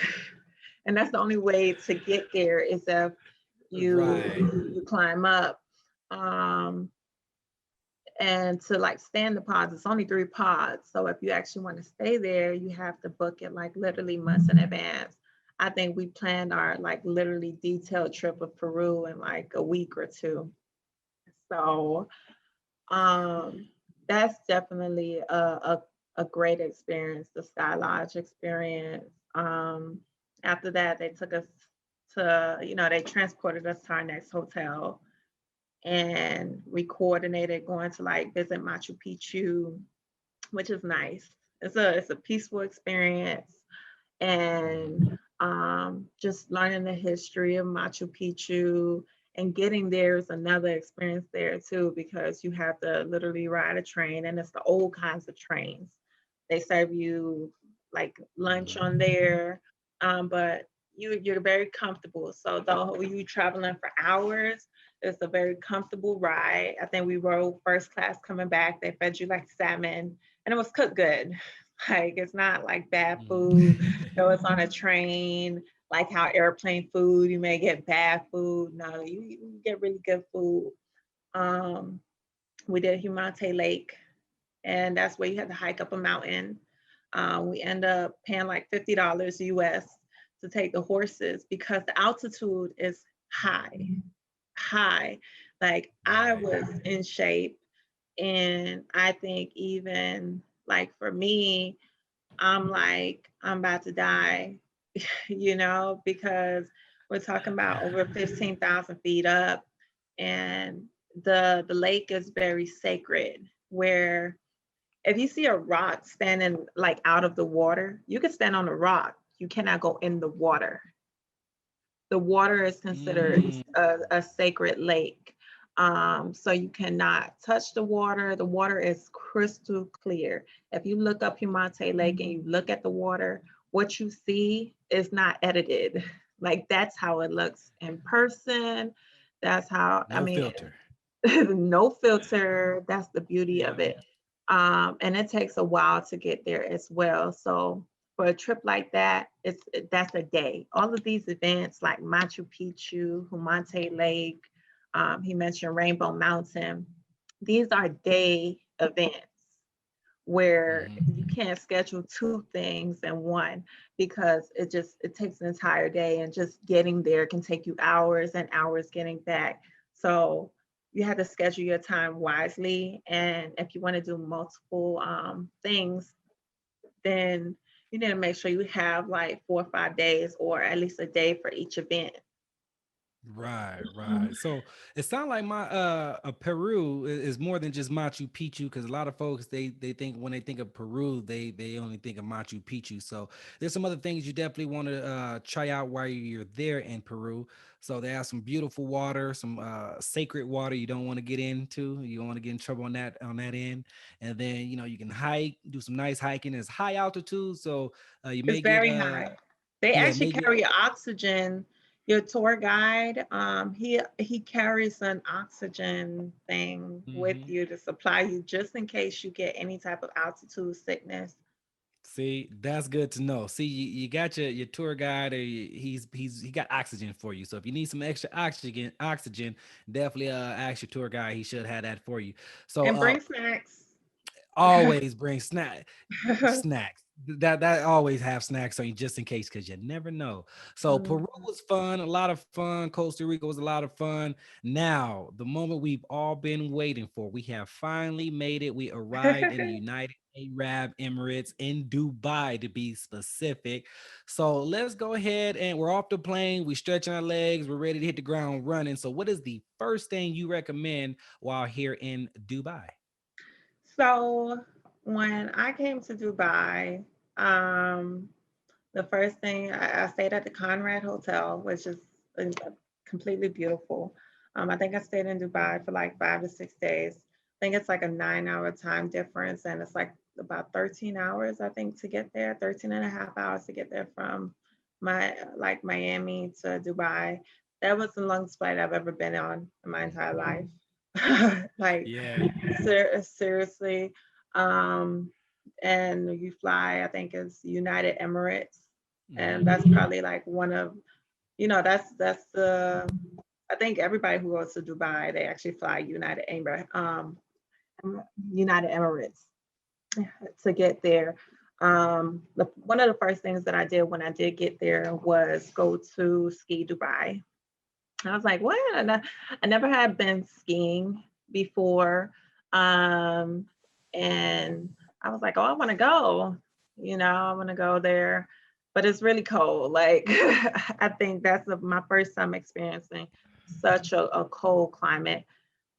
And that's the only way to get there is if Right. you climb up. Um, and to like stay in the pods, it's only 3 pods. So if you actually want to stay there, you have to book it like literally months in advance. I think we planned our like literally detailed trip of Peru in like a week or two. So um, that's definitely a great experience, the Sky Lodge experience. After that, they took us to, they transported us to our next hotel and we coordinated going to like visit Machu Picchu, which is nice. It's a peaceful experience Mhm. and just learning the history of Machu Picchu and getting there is another experience there too because you have to literally ride a train and it's the old kinds of trains. They serve you like lunch Mhm. on there, but you're very comfortable. So though you traveling for hours, it's a very comfortable ride. I think we rode first class coming back. They fed you like salmon and it was cooked good. Like it's not like bad food. No, it's on a train, like how airplane food, you may get bad food. No, you get really good food. Um, we did Humante Lake, and that's where you had to hike up a mountain. We end up paying like $50 US to take the horses because the altitude is high, high. Like I Right. was in shape, and I think even like for me, I'm like, I'm about to die, because we're talking about over 15,000 feet up, and the lake is very sacred. Where if you see a rock standing like out of the water, you can stand on a rock. You cannot go in the water. The water is considered Mm. a sacred lake. So you cannot touch the water. The water is crystal clear. If you look up Humante Lake and you look at the water, what you see is not edited. Like that's how it looks in person. That's how, I No mean, filter. no filter. That's the beauty of Yeah. it. And it takes a while to get there as well. So for a trip like that, that's a day. All of these events like Machu Picchu, Humante Lake, he mentioned Rainbow Mountain. These are day events where Mhm. you can't schedule two things in one because it takes an entire day and just getting there can take you hours and hours getting back. So you have to schedule your time wisely. And if you want to do multiple things, then you need to make sure you have like 4 or 5 days or at least a day for each event. Right, Mhm. right. So it sounds like my Peru is more than just Machu Picchu because a lot of folks they think when they think of Peru they only think of Machu Picchu. So there's some other things you definitely want to try out while you're there in Peru. So they have some beautiful water, some sacred water you don't want to get into. You don't want to get in trouble on that end. And then you can hike, do some nice hiking. It's high altitude, so you It's may get very high. They yeah, actually may get carry oxygen. Your tour guide, he carries an oxygen thing with mhm. you to supply you just in case you get any type of altitude sickness. See, that's good to know. See, you got your tour guide, or he got oxygen for you. So if you need some extra oxygen, definitely ask your tour guide. He should have that for you. So And bring snacks. always bring snacks. That always have snacks on you just in case, because you never know. So Mhm. Peru was fun, a lot of fun. Costa Rica was a lot of fun. Now, the moment we've all been waiting for, we have finally made it. We arrived in the United Arab Emirates in Dubai, to be specific. So let's go ahead, and we're off the plane. We stretching our legs. We're ready to hit the ground running. So, what is the first thing you recommend while here in Dubai? So when I came to Dubai, um, the first thing I stayed at the Conrad Hotel, which is completely beautiful. I think I stayed in Dubai for like 5 to 6 days. think it's like a 9 hour time difference, and it's like about 13 hours, I think, to get there, 13 and a half hours to get there from Miami to Dubai. That was the longest flight I've ever been on in my entire life. Like, Yeah. seriously. Um, and you fly, I think it's United Emirates. And Mhm. that's probably like one of, that's the, I think everybody who goes to Dubai, they actually fly United Emirates to get there. One of the first things that I did when I did get there was go to Ski Dubai. I was like, what? I never had been skiing before. Um, and I was like, oh, I want to go. I want to go there. But it's really cold. Like, I think that's my first time experiencing such a cold climate.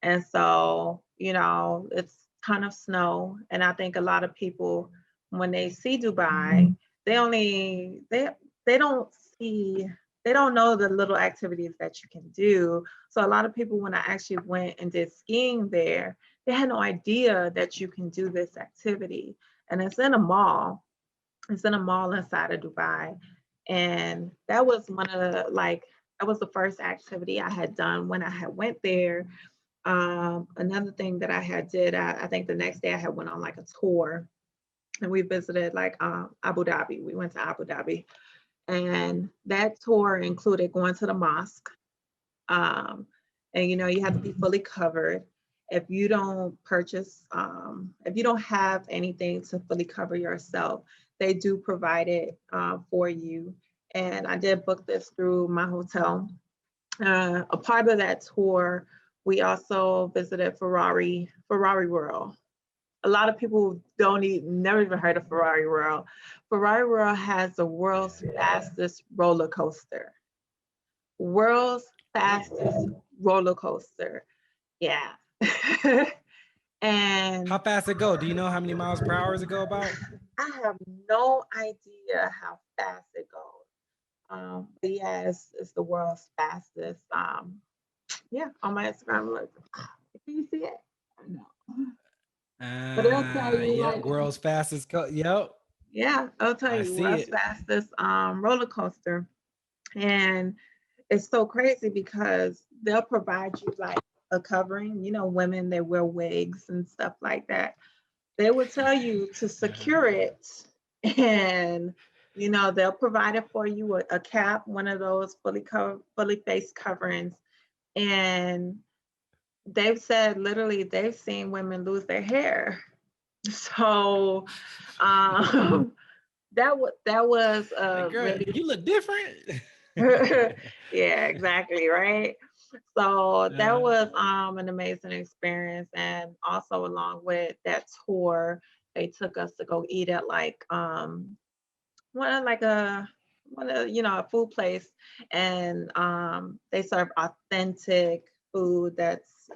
And so, it's ton of snow. And I think a lot of people, when they see Dubai, they only they don't see they don't know the little activities that you can do. So a lot of people, when I actually went and did skiing there, they had no idea that you can do this activity. And it's in a mall. It's in a mall inside of Dubai. And that was that was the first activity I had done when I had went there. Another thing that I had did, I think the next day I had went on like a tour, and we visited like Abu Dhabi. We went to Abu Dhabi, and that tour included going to the mosque. Um, and you have to be fully covered. If you don't if you don't have anything to fully cover yourself, they do provide it for you. And I did book this through my hotel. A part of that tour, we also visited Ferrari World. A lot of people never even heard of Ferrari World. Ferrari World has the world's fastest roller coaster. World's fastest roller coaster. Yeah. How And fast it go? Do you know how many miles per hour does it go about? I have no idea how fast it goes. But yeah, it's the world's fastest. Yeah, on my Instagram, look, can you see it? No. But it'll tell you Yep, like, world's fastest. Yep, yeah, it'll tell I you see world's it. fastest roller coaster. And it's so crazy because they'll provide you like a covering. Women, they wear wigs and stuff like that. They will tell you to secure it, and they'll provide it for you, a cap, one of those fully face coverings. And they've said literally they've seen women lose their hair. So um, that was Like, girl, really you look different. yeah, exactly, right. So that Uh, was an amazing experience. And also along with that tour, they took us to go eat at like one of like a one of a food place, and they serve authentic food that's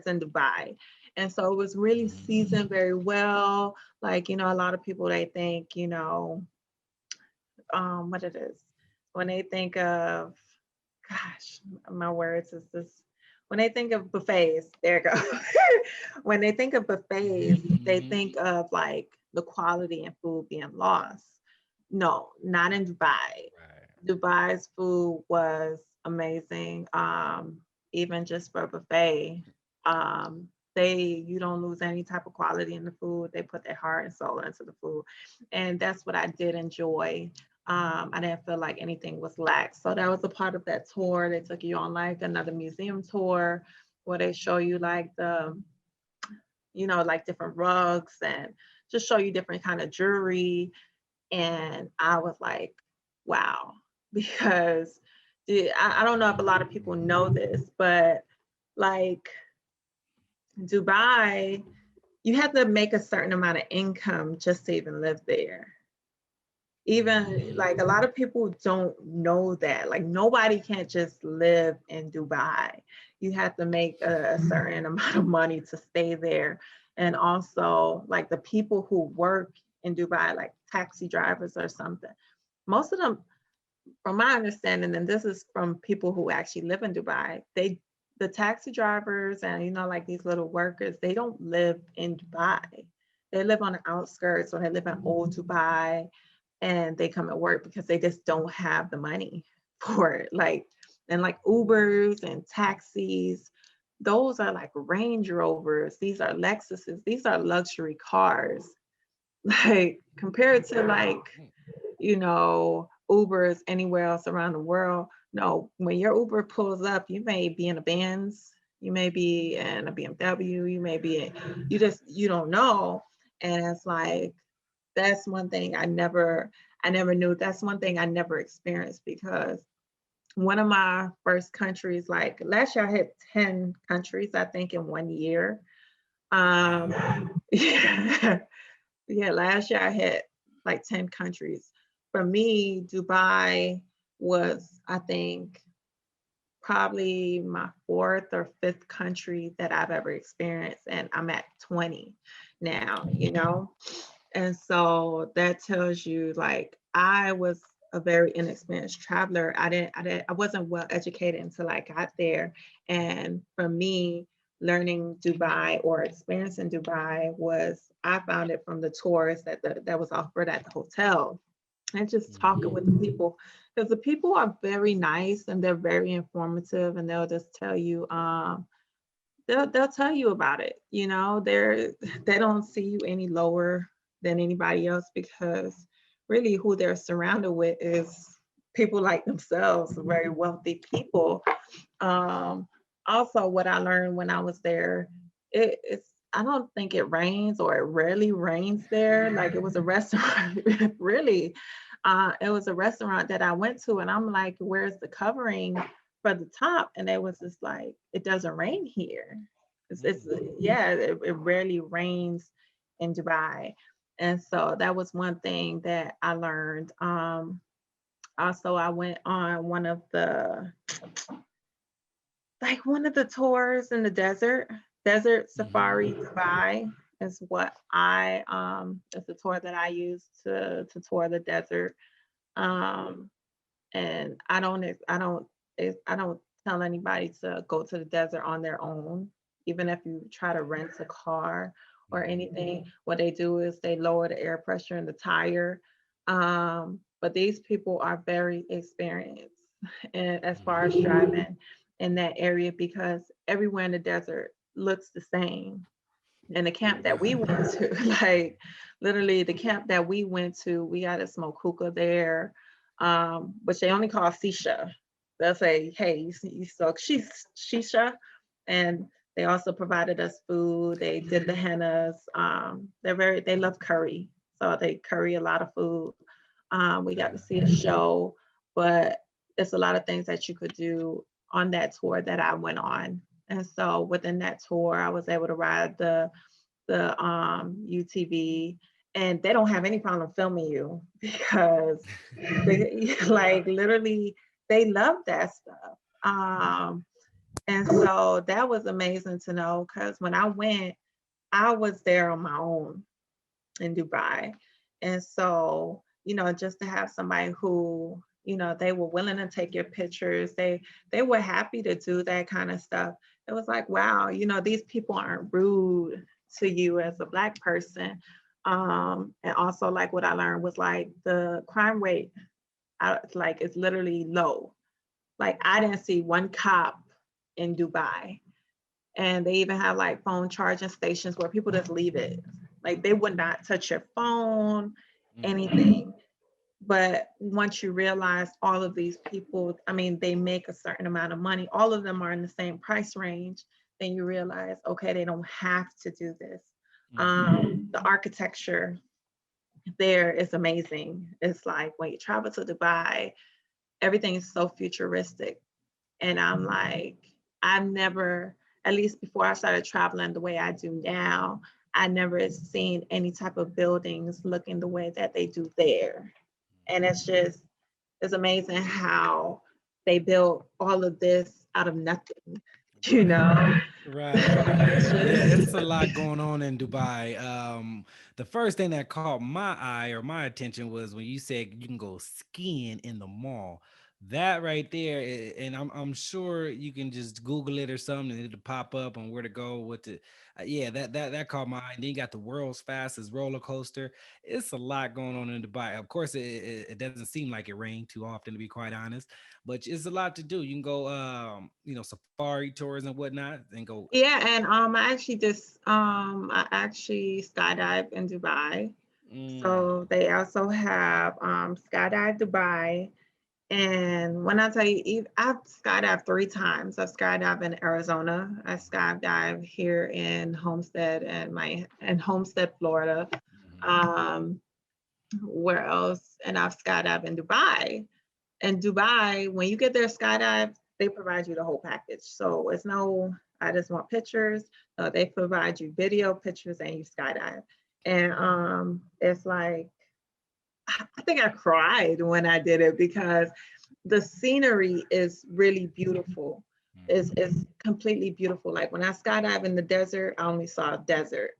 in Dubai. And so it was really seasoned very well. Like, a lot of people, they think, what it is. When they think of, gosh, my words is this. When they think of buffets, there you go. When they think of buffets, they mhm. think of like the quality in food being lost. No, not in Dubai. Right. Dubai's food was amazing. Even just for a buffet, um, you don't lose any type of quality in the food. They put their heart and soul into the food, and that's what I did enjoy. I didn't feel like anything was lax. So that was a part of that tour. They took you on like another museum tour where they show you like like different rugs and just show you different kind of jewelry. And I was like, wow, because I don't know if a lot of people know this, but like Dubai, you have to make a certain amount of income just to even live there. Even Mhm. like a lot of people don't know that. Like nobody can't just live in Dubai. You have to make a certain amount of money to stay there. And also like the people who work in Dubai, like taxi drivers or something, most of them, from my understanding, and this is from people who actually live in Dubai, the taxi drivers and, like these little workers, they don't live in Dubai. They live on the outskirts, or they live in old Dubai, and they come and work because they just don't have the money for it. Like Ubers and taxis, those are like Range Rovers, these are Lexuses, these are luxury cars. Like compared to Ubers anywhere else around the world. No, when your Uber pulls up, you may be in a Benz, you may be in a BMW, you may be you don't know. And it's like, that's one thing I never knew. That's one thing I never experienced, because one of my first countries, like last year I hit 10 countries, I think, in 1 year. Um, yeah, yeah, last year I hit like 10 countries. For me, Dubai was, I think, probably my fourth or fifth country that I've ever experienced. And I'm at 20 now. And so that tells you, like, I was a very inexperienced traveler. I wasn't well educated until I got there. And for me, learning Dubai or experiencing Dubai I found it from the tours that was offered at the hotel, and just talking with the people, because the people are very nice and they're very informative, and they'll just tell you, they'll tell you about it. They don't see you any lower than anybody else, because really who they're surrounded with is people like themselves, very wealthy people. Also, what I learned when I was there, it's I don't think it rains, or it rarely rains there. Like, it was a restaurant, really. It was a restaurant that I went to, and I'm like, "Where's the covering for the top?" And it was just like, "It doesn't rain here." It's yeah, it rarely rains in Dubai, and so that was one thing that I learned. Also, I went on one of the tours in the desert safari Dubai is what is the tour that I used to tour the desert. Um, and I don't tell anybody to go to the desert on their own, even if you try to rent a car or anything. What they do is they lower the air pressure in the tire. But these people are very experienced and as far as driving in that area, because everywhere in the desert looks the same. And the camp that we went to, like literally the camp that we went to, we got a smoke hookah there, which they only call shisha. They'll say, "Hey, you smoke shisha," and they also provided us food. They did the hennas. They love curry, so they curry a lot of food. We got to see a show, but it's a lot of things that you could do on that tour that I went on. And so within that tour, I was able to ride the UTV, and they don't have any problem filming you, because like literally they love that stuff. And so that was amazing to know, because when I went, I was there on my own in Dubai. And so, just to have somebody who, they were willing to take your pictures, they were happy to do that kind of stuff. It was like, wow, these people aren't rude to you as a Black person. And also, like, what I learned was like the crime rate, it's literally low. Like, I didn't see one cop in Dubai. And they even have like phone charging stations where people just leave it. Like, they would not touch your phone, anything. But once you realize all of these people, I mean, they make a certain amount of money, all of them are in the same price range, then you realize, okay, they don't have to do this. The architecture there is amazing. It's like when you travel to Dubai, everything is so futuristic. And I'm like, I've never, at least before I started traveling the way I do now, I never seen any type of buildings looking the way that they do there. And it's amazing how they built all of this out of nothing, you know? Right. Yeah, it's a lot going on in Dubai. The first thing that caught my eye or my attention was when you said you can go skiing in the mall. That right there, and I'm sure you can just Google it or something, and it'll pop up on where to go. What to, yeah, that caught my eye. And then you got the world's fastest roller coaster. It's a lot going on in Dubai. Of course, it doesn't seem like it rained too often, to be quite honest, but it's a lot to do. You can go, safari tours and whatnot, and go. Yeah, and I actually skydive in Dubai. Mm, So they also have Skydive Dubai. And when I tell you, I've skydived 3 times. I've skydived in Arizona. I skydive here in Homestead, Florida. mhm. Um, where else? And I've skydived in Dubai. And Dubai, when you get there skydive, they provide you the whole package. So it's no, I just want pictures. They provide you video, pictures, and you skydive. And it's like I think I cried when I did it because the scenery is really beautiful. It's completely beautiful. Like when I skydive in the desert, I only saw desert.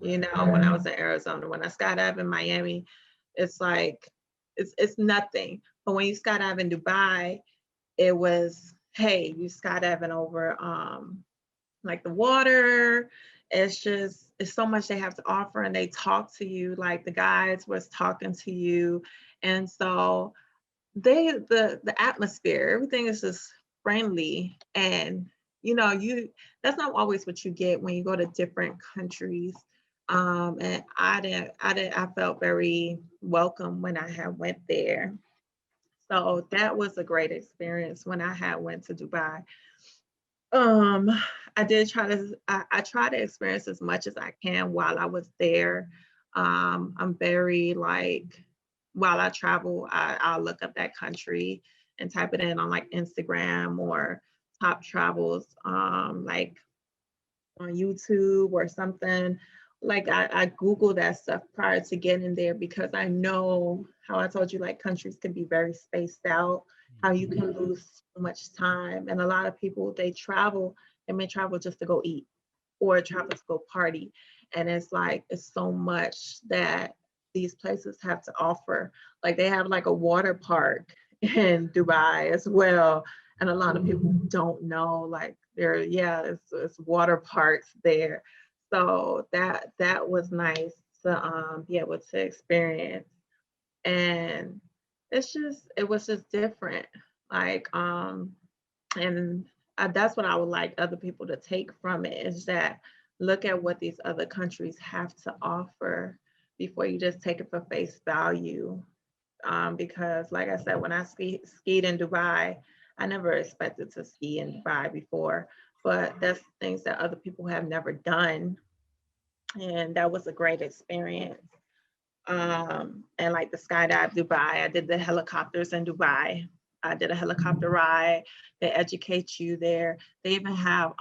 You Right. know, when I was in Arizona, when I skydive in Miami, it's like it's nothing. But when you skydive in Dubai, it was hey, you skydiving over like the water. It's so much they have to offer, and they talk to you like the guides was talking to you. And so the atmosphere, everything is just friendly. And you that's not always what you get when you go to different countries. And I felt very welcome when I had went there. So that was a great experience when I had went to Dubai. um, I try to experience as much as I can while I was there. I'm very like while I travel, I'll look up that country and type it in on like Instagram or top travels, like on YouTube or something. Like I Google that stuff prior to getting there because I know how I told you like countries can be very spaced out, how you can lose so much time. And a lot of people they may travel just to go eat or travel to go party. And it's like it's so much that these places have to offer. Like they have like a water park in Dubai as well. And a lot of people don't know like it's water parks there. So that was nice to be able to experience. And it was just different. Like and that's what I would like other people to take from it is that look at what these other countries have to offer before you just take it for face value. Because, like I said, when I skied in Dubai, I never expected to ski in Dubai before, but that's things that other people have never done, and that was a great experience. And like the skydive Dubai, I did the helicopters in Dubai. I did a helicopter ride. They educate you there. They even have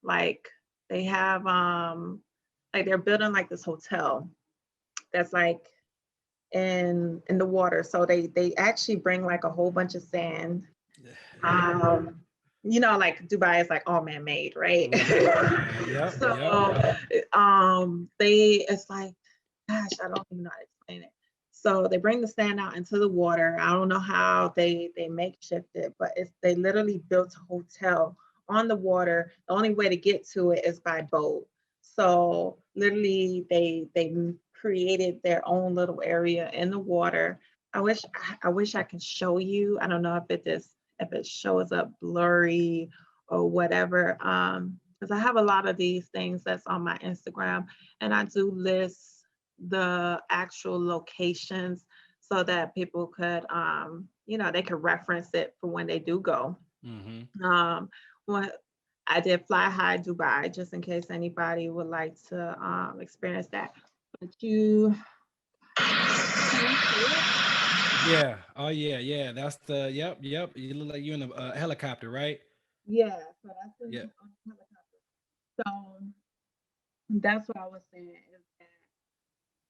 like they have like they're building like this hotel that's like in the water. So they actually bring like a whole bunch of sand. Um, like Dubai is like all man-made, right? Right. Yep. Yep. So it's like, gosh, I don't even know how to explain it. So they bring the sand out into the water. I don't know how they makeshift it, but they literally built a hotel on the water. The only way to get to it is by boat. So literally they created their own little area in the water. I wish I could show you. I don't know if it shows up blurry or whatever. Because I have a lot of these things that's on my Instagram, and I do list the actual locations so that people could, they could reference it for when they do go. Hmm. Um, what I did Fly High Dubai, just in case anybody would like to experience that. But you, can you see it? Yeah. Oh yeah. Yeah. That's the. Yep. Yep. You look like you're in a helicopter, right? Yeah, so that's Yeah. on helicopter. So that's what I was saying is that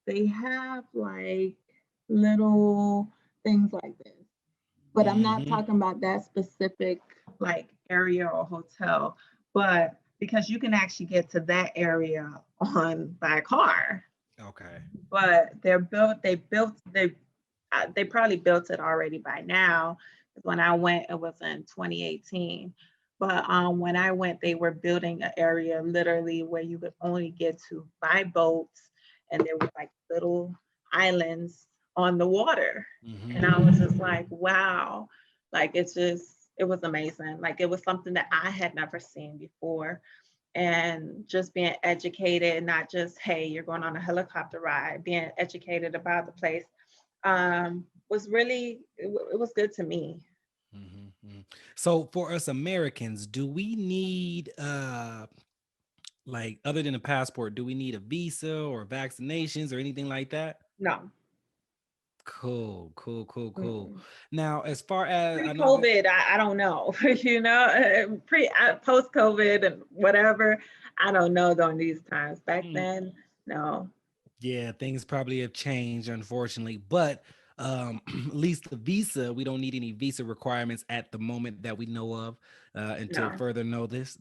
they have like little things like this, but I'm not Hmm. talking about that specific like area or hotel, but because you can actually get to that area on by car. Okay. But they they probably built it already by now. When I went, it was in 2018. But when I went, they were building an area literally where you could only get to by boats, and there were like little islands on the water. And I was just like, wow, like it was amazing. Like it was something that I had never seen before. And just being educated, not just, hey, you're going on a helicopter ride, being educated about the place was really, it was good to me. So for us Americans, do we need like other than a passport, do we need a visa or vaccinations or anything like that? No. Cool, cool, cool, cool. Mm-mm. Now, as far as I know that, Pre-COVID, I don't know, post-COVID and whatever, I don't know during these times. Back mm, then, no, yeah, things probably have changed, unfortunately. But at least the visa, we don't need any visa requirements at the moment that we know of until no. further notice.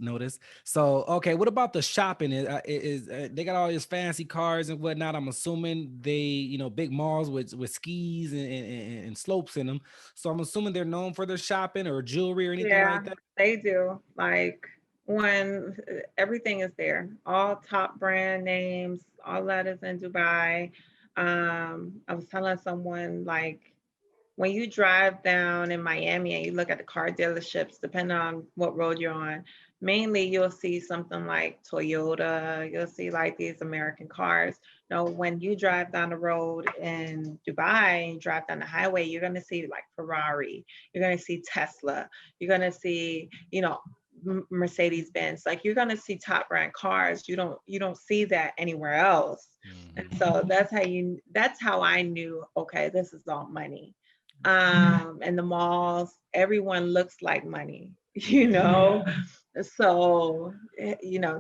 So, okay, what about the shopping? They got all these fancy cars and whatnot? I'm assuming they, big malls with skis and slopes in them. So I'm assuming they're known for their shopping or jewelry or anything Yeah, like that. they do. Like when everything is there, all top brand names, all that is in Dubai. I was telling someone like when you drive down in Miami and you look at the car dealerships, depending on what road you're on, mainly you'll see something like Toyota, you'll see like these American cars. Now, when you drive down the road in Dubai and you drive down the highway, you're going to see like Ferrari, you're going to see Tesla, you're going to see, Mercedes Benz. Like you're going to see top brand cars. You don't see that anywhere else. And so that's how I knew, okay, this is all money. And the malls, everyone looks like money, you know. So,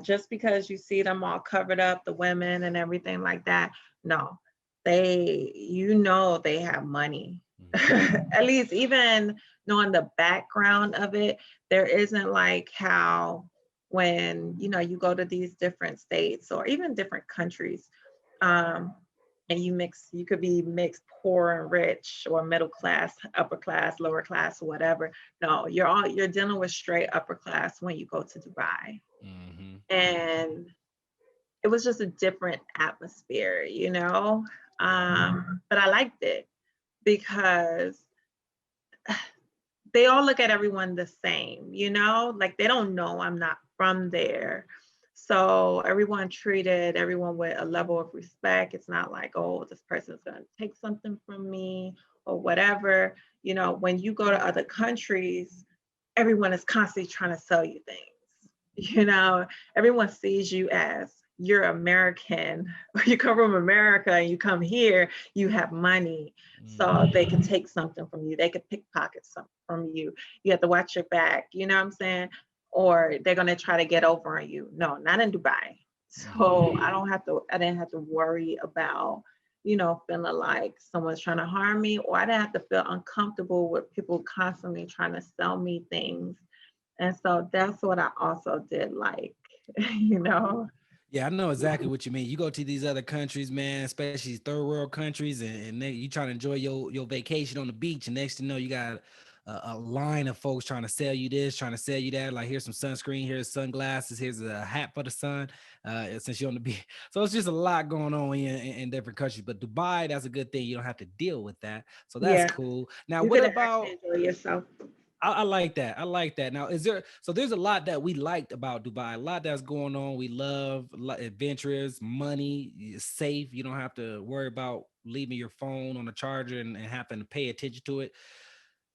just because you see them all covered up, the women and everything like that, no, they have money. At least even knowing the background of it, there isn't like how when, you go to these different states or even different countries, um, and you could be mixed poor and rich or middle class, upper class, lower class, or whatever. No, you're dealing with straight upper class when you go to Dubai. And it was just a different atmosphere, but I liked it because they all look at everyone the same, like they don't know I'm not from there. So everyone treated everyone with a level of respect. It's not like, oh, this person's going to take something from me or whatever. When you go to other countries, everyone is constantly trying to sell you things. Everyone sees you as you're American, or you come from America and you come here, you have money. So they can take something from you. They could pickpocket something from you. You have to watch your back. You know what I'm saying? Or they're going to try to get over on you. No, not in Dubai. So I didn't have to worry about, feeling like someone's trying to harm me, or I didn't have to feel uncomfortable with people constantly trying to sell me things. And so that's what I also did like, you know. Yeah, I know exactly what you mean. You go to these other countries, man, especially third world countries, and you trying to enjoy your vacation on the beach, and next thing you know, you got a line of folks trying to sell you this, trying to sell you that. Like, here's some sunscreen, here's sunglasses, here's a hat for the sun. Since you're on the beach, so it's just a lot going on in different countries. But Dubai, that's a good thing. You don't have to deal with that, so that's Yeah, cool. Now, you what could actually about? enjoy yourself. I like that. I like that. Now, there's a lot that we liked about Dubai, a lot that's going on. We love adventurous, money, it's safe. You don't have to worry about leaving your phone on the charger and having to pay attention to it.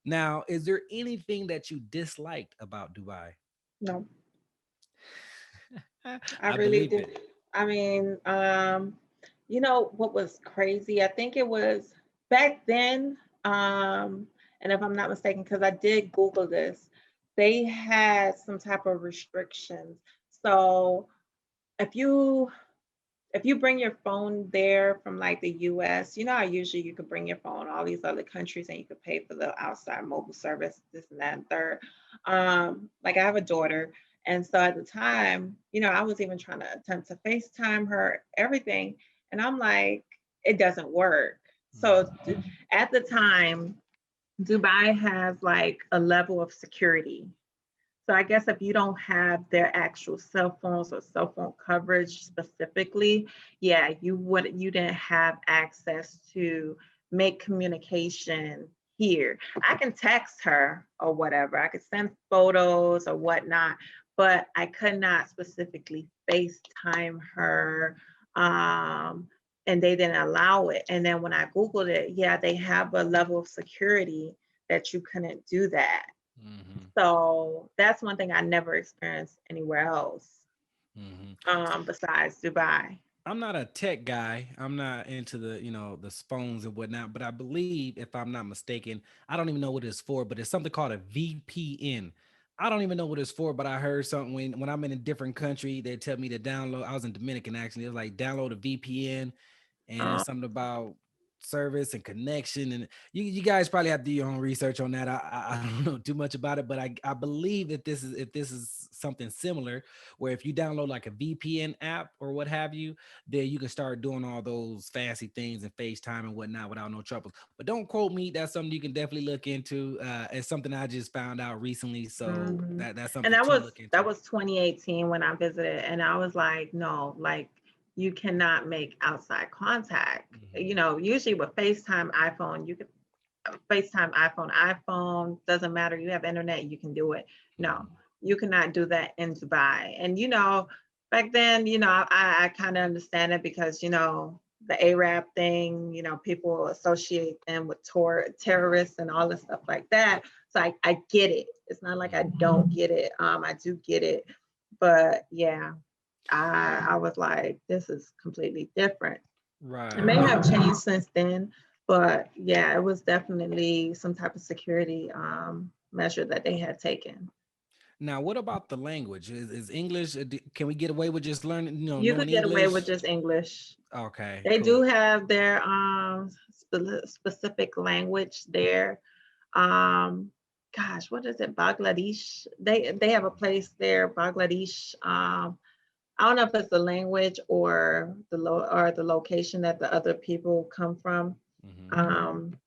Now, is there anything that you disliked about Dubai? No, I I really believe it. did. I mean, what was crazy? I think it was back then, and if I'm not mistaken, because I did Google this, they had some type of restrictions. So if you if you bring your phone there from like the US, how usually you could bring your phone all these other countries and you could pay for the outside mobile service, this and that and third. Like I have a daughter. And so at the time, I was even trying to attempt to FaceTime her, everything. And I'm like, it doesn't work. So at the time, Dubai has like a level of security. So I guess if you don't have their actual cell phones or cell phone coverage specifically, yeah, you didn't have access to make communication here. I can text her or whatever. I could send photos or whatnot, but I could not specifically FaceTime her. Um, and they didn't allow it. And then when I Googled it, yeah, they have a level of security that you couldn't do that. Hmm. So that's one thing I never experienced anywhere else Hmm. besides Dubai. I'm not a tech guy. I'm not into the, the phones and whatnot, but I believe, if I'm not mistaken, I don't even know what it's for, but it's something called a VPN. I don't even know what it's for, but I heard something when I'm in a different country, they tell me to download. I was in Dominican actually. It was like download a VPN, and Um, it's something about service and connection. And you guys probably have to do your own research on that. I don't know too much about it, but I believe that this is something similar, where if you download like a VPN app or what have you, then you can start doing all those fancy things and FaceTime and whatnot without no troubles. But don't quote me. That's something you can definitely look into. It's something I just found out recently, so mhm. that's And something that to was look that into. was 2018 when I visited, and I was like, no, like you cannot make outside contact. Hmm. Usually with FaceTime iPhone, you could FaceTime iPhone doesn't matter. You have internet, you can do it. No, Hmm. you cannot do that in Dubai. And back then, I kind of understand it because the Arab thing. People associate them with terrorists and all this stuff like that. So I get it. It's not like I don't get it. I do get it, but yeah, I was like, this is completely different. It may Right. have changed since then, but yeah, it was definitely some type of security measure that they had taken. Now, what about the language? Is English? Can we get away with just learning, You knowing could get away English? with just English. Okay, They do cool. have their specific language there. Um, Gosh, what is it? Bangladesh. They have a place there, Bangladesh. I don't know if it's the language or the location that the other people come from. Hmm. Um,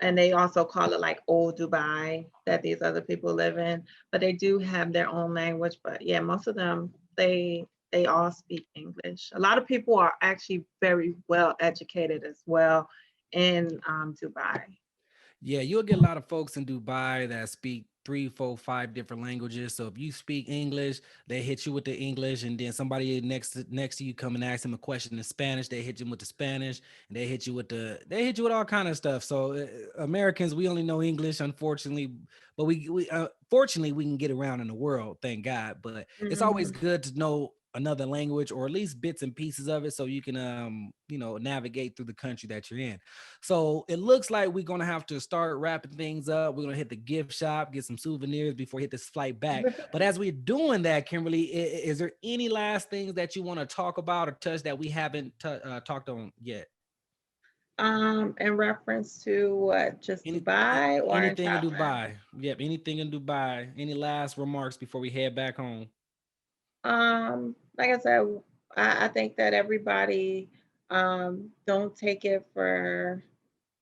and they also call it like old Dubai that these other people live in. But they do have their own language. But yeah, most of them they all speak English. A lot of people are actually very well educated as well in Dubai. Yeah, you'll get a lot of folks in Dubai that speak three, four, five different languages. So if you speak English, they hit you with the English, and then somebody next to you come and ask them a question in Spanish, they hit you with the Spanish, and they hit you with all kind of stuff. So Americans, we only know English, unfortunately, but we fortunately we can get around in the world, thank God. But it's always Mhm. good to know another language, or at least bits and pieces of it, so you can navigate through the country that you're in. So it looks like we're gonna have to start wrapping things up. We're gonna hit the gift shop, get some souvenirs before we hit this flight back. But as we're doing that, Kimberly, is there any last things that you want to talk about or touch that we haven't talked on yet? In reference to what, just Dubai or in Anything in traveling? Dubai? Yep, anything in Dubai. Any last remarks before we head back home? Like I said, I think that everybody don't take it for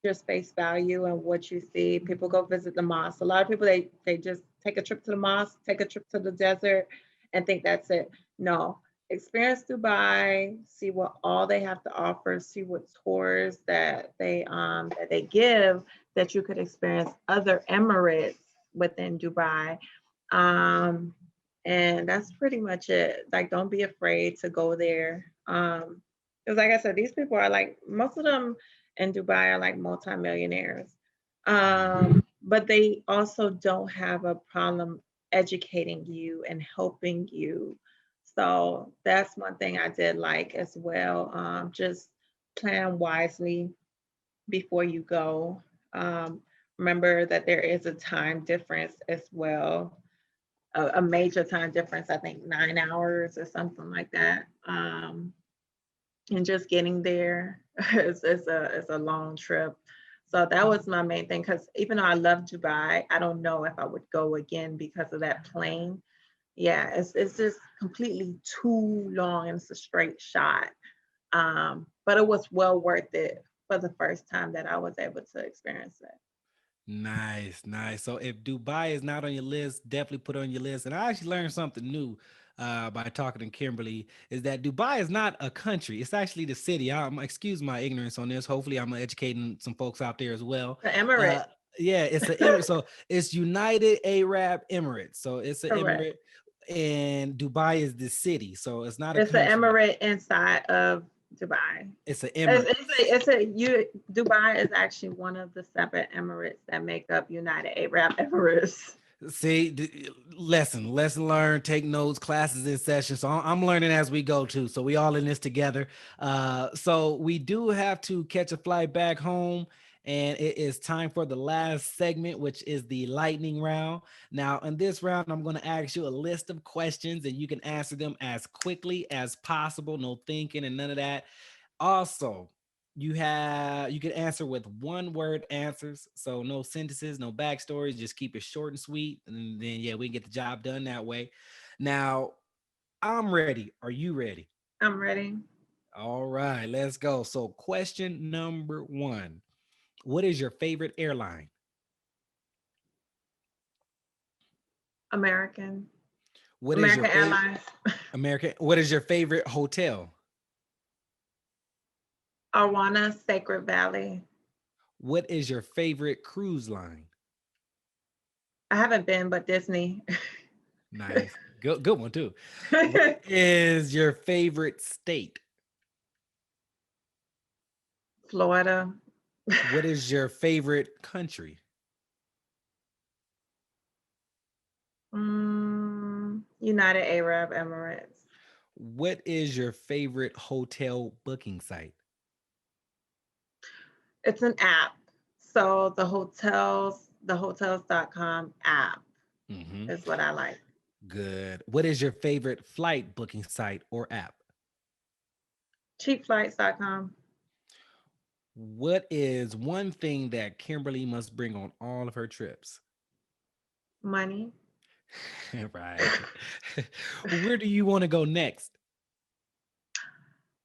just face value and what you see. People go visit the mosque. A lot of people they just take a trip to the mosque, take a trip to the desert, and think that's it. No, experience Dubai, see what all they have to offer, see what tours that they give that you could experience other Emirates within Dubai. Um, and that's pretty much it. Like, don't be afraid to go there. Because like I said, these people are like most of them in Dubai are like multimillionaires. But they also don't have a problem educating you and helping you. So that's one thing I did like as well. Just plan wisely before you go. Um, Remember that there is a time difference as well, a major time difference, I think 9 hours or something like that. And just getting there is a long trip. So that was my main thing. Because even though I love Dubai, I don't know if I would go again because of that plane. Yeah, it's just completely too long and it's a straight shot. But it was well worth it for the first time that I was able to experience it. Nice, nice. So if Dubai is not on your list, definitely put it on your list. And I actually learned something new by talking to Kimberly, is that Dubai is not a country. It's actually the city. Excuse my ignorance on this. Hopefully I'm educating some folks out there as well. The Uh, Emirate, yeah, it's an emirate. So it's United Arab Emirates. So it's an correct. emirate, and Dubai is the city. So it's not a It's the country. Emirate inside of Dubai. It's an It's, emirate. it's a, it's a you Dubai is actually one of the seven emirates that make up United Arab Emirates. See, lesson learned. Take notes. Classes in session. So I'm learning as we go too. So we all in this together. So we do have to catch a flight back home, and it is time for the last segment, which is the lightning round. Now, in this round, I'm going to ask you a list of questions, and you can answer them as quickly as possible. No thinking and none of that. Also, you can answer with one word answers, so no sentences, no backstories. Just keep it short and sweet, and then yeah, we can get the job done that way. Now, I'm ready. Are you ready? I'm ready. All right, let's go. So, question number one: what is your favorite airline? American. What is your American favorite Airlines. American? What is your favorite hotel? Awana Sacred Valley. What is your favorite cruise line? I haven't been, but Disney. Nice, good one too. What is your favorite state? Florida. What is your favorite country? United Arab Emirates. What is your favorite hotel booking site? It's an app. So the hotels.com app Hmm. is what I like. Good. What is your favorite flight booking site or app? Cheapflights.com. What is one thing that Kimberly must bring on all of her trips? Money. Right. Where do you want to go next?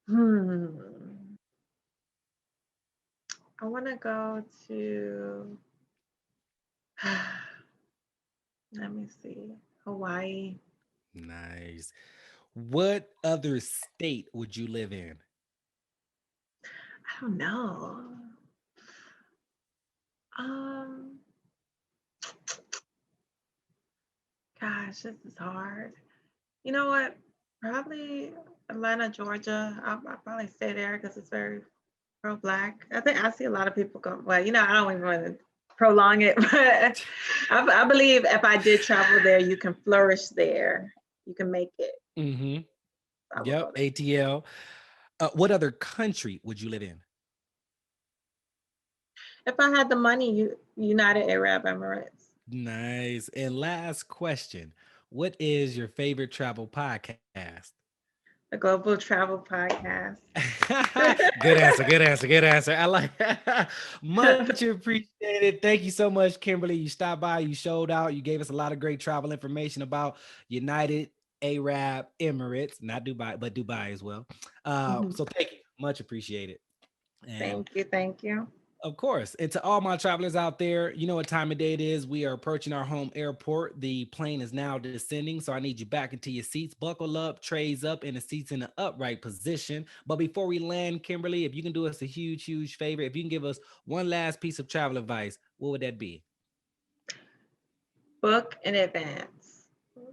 Hmm. I want to go to, let me see, Hawaii. Nice. What other state would you live in? I don't know. Um, Gosh, this is hard. You know what? Probably Atlanta, Georgia. I'll probably stay there because it's very pro-black. I think I see a lot of people go. Well, I don't even want to prolong it, but I believe if I did travel there, you can flourish there. You can make it. Hmm. I would go Yep. there. ATL. What other country would you live in? If I had the money, United Arab Emirates, Nice. And last question: what is your favorite travel podcast? the Global Travel Podcast. Good answer. Good answer. Good answer. I like much appreciated. Thank you so much, Kimberly. You stopped by, you showed out, you gave us a lot of great travel information about United Arab Emirates, not Dubai, but Dubai as well. Mhm. So thank you. Much appreciated. And Thank you. Thank you. of course. And to all my travelers out there, you know what time of day it is. We are approaching our home airport. The plane is now descending. So I need you back into your seats. Buckle up, trays up, and the seats in the upright position. But before we land, Kimberly, if you can do us a huge, huge favor, if you can give us one last piece of travel advice, what would that be? Book in advance.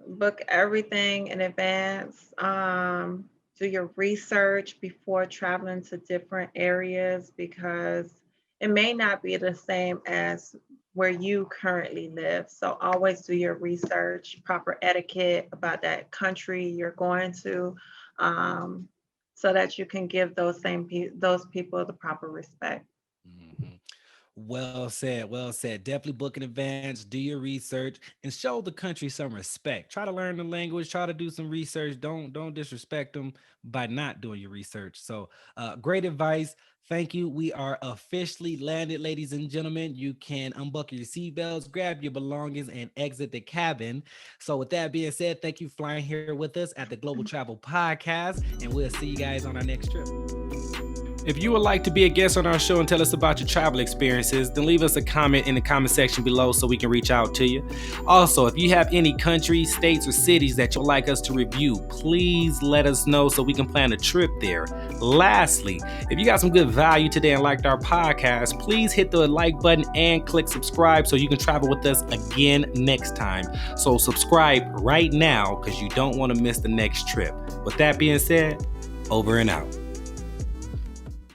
Book everything in advance. Do your research before traveling to different areas because it may not be the same as where you currently live. So always do your research, proper etiquette about that country you're going to, um, so that you can give those people the proper respect. Mhm. Well said. Well said. Definitely book in advance, do your research, and show the country some respect. Try to learn the language, try to do some research. Don't disrespect them by not doing your research. So great advice. Thank you. We are officially landed, ladies and gentlemen. You can unbuckle your seatbelts, grab your belongings, and exit the cabin. So, with that being said, thank you for flying here with us at the Global Travel Podcast, and we'll see you guys on our next trip. If you would like to be a guest on our show and tell us about your travel experiences, then leave us a comment in the comment section below so we can reach out to you. Also, if you have any countries, states, or cities that you'd like us to review, please let us know so we can plan a trip there. Lastly, if you got some good value today and liked our podcast, please hit the like button and click subscribe so you can travel with us again next time. So subscribe right now because you don't want to miss the next trip. With that being said, over and out.